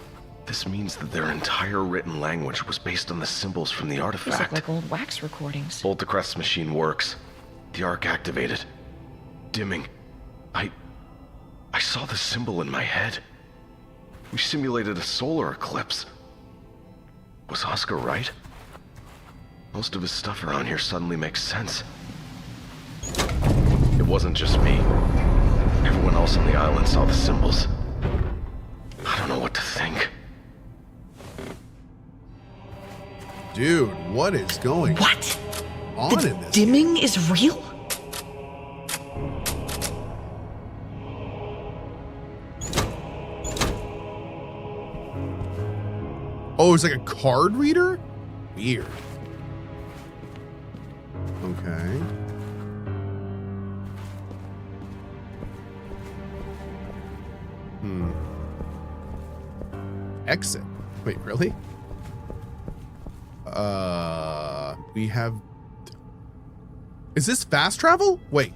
This means that their entire written language was based on the symbols from the These look artifact. like old wax recordings. Voltecrest's machine works. The arc activated. Dimming. I saw the symbol in my head. We simulated a solar eclipse. Was Oscar right? Most of his stuff around here suddenly makes sense. It wasn't just me. Everyone else on the island saw the symbols. I don't know what to think. Dude, what is going What? on The in this? dimming is real? Oh, it's like a card reader? Weird. Okay. Exit. Wait, really? We have... Is this fast travel? Wait.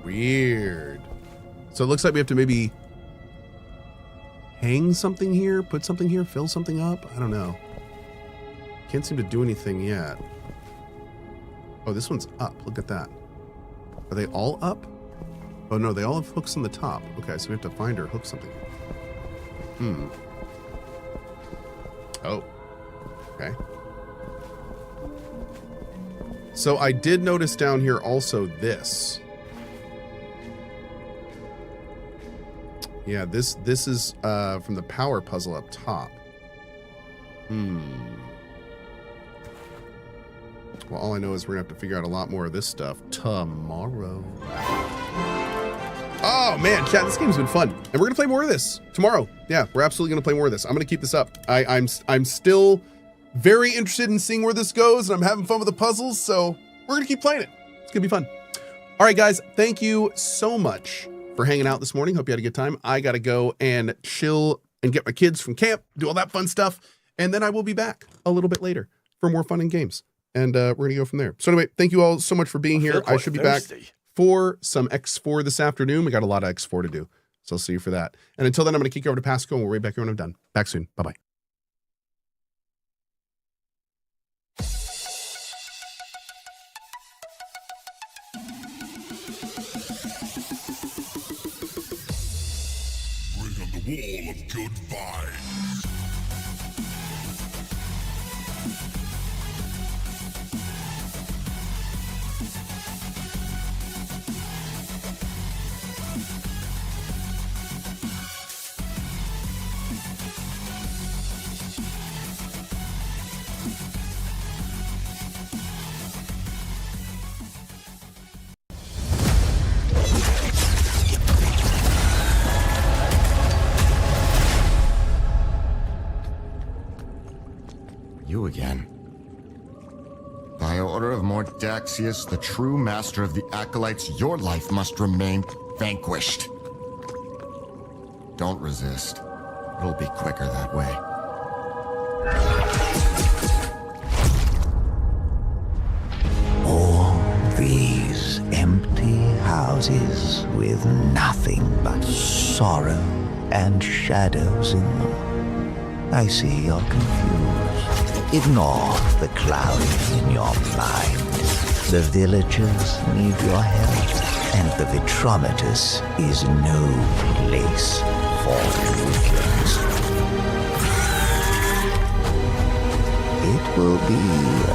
Weird. So it looks like we have to maybe hang something here, put something here, fill something up. I don't know. Can't seem to do anything yet. Oh, this one's up. Look at that. Are they all up? Oh no, they all have hooks on the top. Okay, so we have to find or hook something. Oh. Okay. So I did notice down here also this. Yeah, this is from the power puzzle up top. Well, all I know is we're gonna have to figure out a lot more of this stuff tomorrow. Oh man, chat, this game's been fun. And we're gonna play more of this tomorrow. Yeah, we're absolutely gonna play more of this. I'm gonna keep this up. I'm still very interested in seeing where this goes, and I'm having fun with the puzzles, so we're gonna keep playing it. It's gonna be fun. All right, guys, thank you so much for hanging out this morning. Hope you had a good time. I gotta go and chill and get my kids from camp, do all that fun stuff, and then I will be back a little bit later for more fun and games. And we're gonna go from there. So anyway, thank you all so much for being here. I should be back for some X4 this afternoon. We got a lot of X4 to do, so I'll see you for that. And until then, I'm gonna kick you over to Pasco, and we'll be right back here when I'm done. Back soon. Bye-bye. Bring on the wall of good vibes. You again. By order of Mordaxius, the true master of the Acolytes, your life must remain vanquished. Don't resist. It'll be quicker that way. All these empty houses with nothing but sorrow and shadows in them. I see you're confused. Ignore the clouds in your mind. The villagers need your help, and the Vitrometus is no place for weaklings. It will be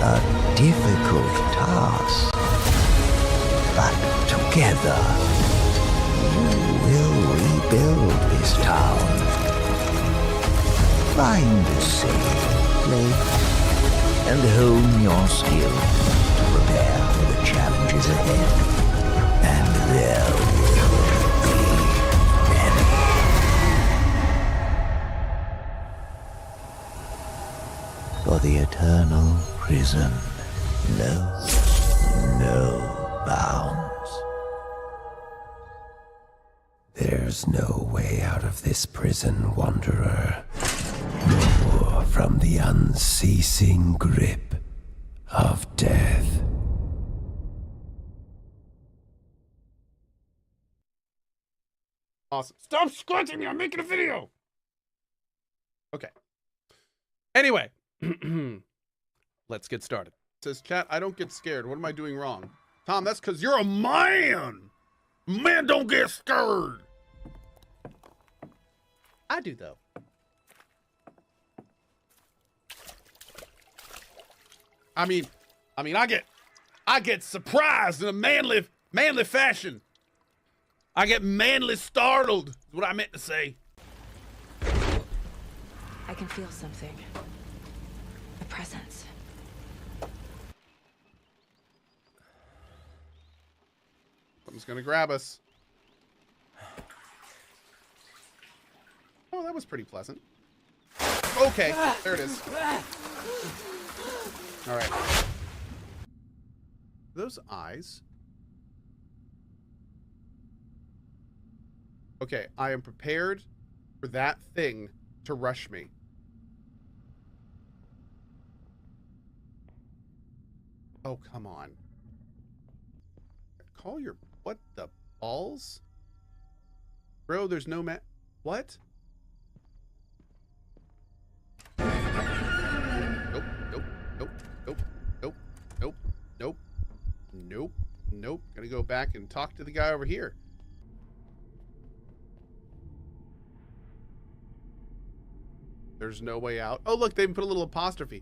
a difficult task, but together, you will rebuild this town. find a safe place and hone your skills to prepare for the challenges ahead. And there will be many. For the eternal prison knows no bounds. There's no way out of this prison, wanderer, nor from the unceasing grip of death. Awesome. Stop squinting me. I'm making a video. Okay. Anyway, let's get started. It says, chat, I don't get scared. What am I doing wrong? Tom, that's because you're a man. Man don't get scared. I do, though. I mean, I get surprised in a manly fashion. I get manly startled, is what I meant to say. I can feel something. A presence. Something's gonna grab us. Oh, that was pretty pleasant. Okay, there it is. All right. Those eyes. Okay, I am prepared for that thing to rush me. Oh, come on. Call your... What the balls? Bro, there's no What? Nope, nope, nope, nope, nope, nope, nope, nope, nope. Gonna go back and talk to the guy over here. There's no way out. Oh, look, they even put a little apostrophe.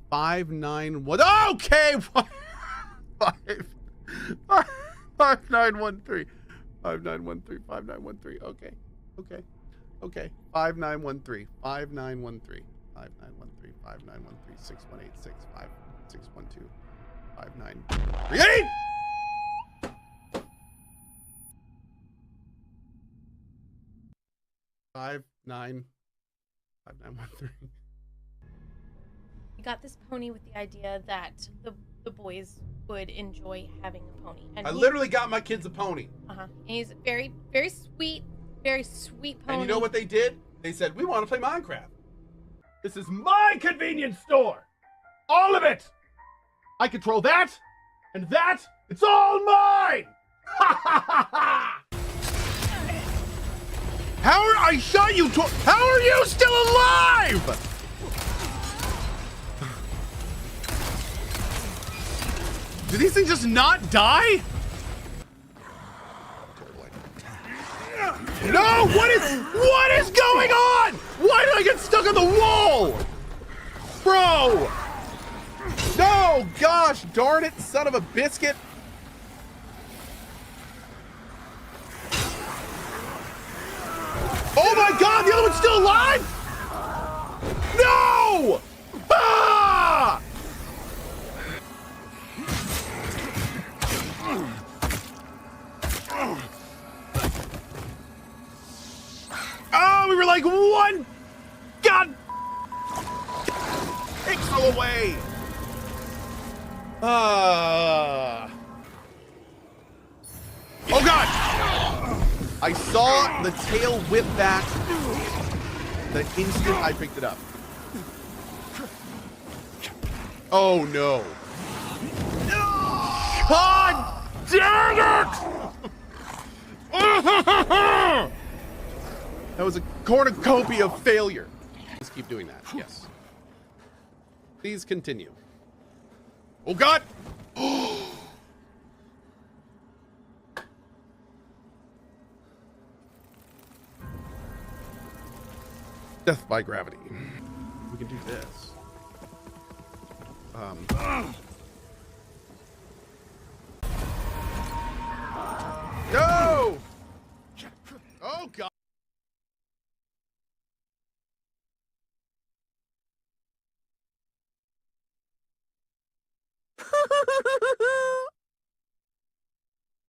591. Okay! 5913. 5913. 5913. Okay. Okay. Okay. 5913. 5913. 5913. 5913. 6186. 5612. 5938. 5913. We got this pony with the idea that the boys would enjoy having a pony. And I literally got my kids a pony. And he's very sweet pony. And you know what they did? They said, we want to play Minecraft. This is my convenience store. All of it. I control that and that. It's all mine. Ha ha ha ha. I shot you. How are you still alive? Do these things just not die? No! What is going on? Why did I get stuck on the wall? Bro! No! Gosh darn it, son of a biscuit. Oh my god, the other one's still alive? No! Ah! Oh, we were like one god pixel away. Oh god! I saw the tail whip back the instant I picked it up. Oh no. God damn it! That was a cornucopia of failure. Let's keep doing that. Yes. Please continue. Oh god! Death by gravity. We can do this.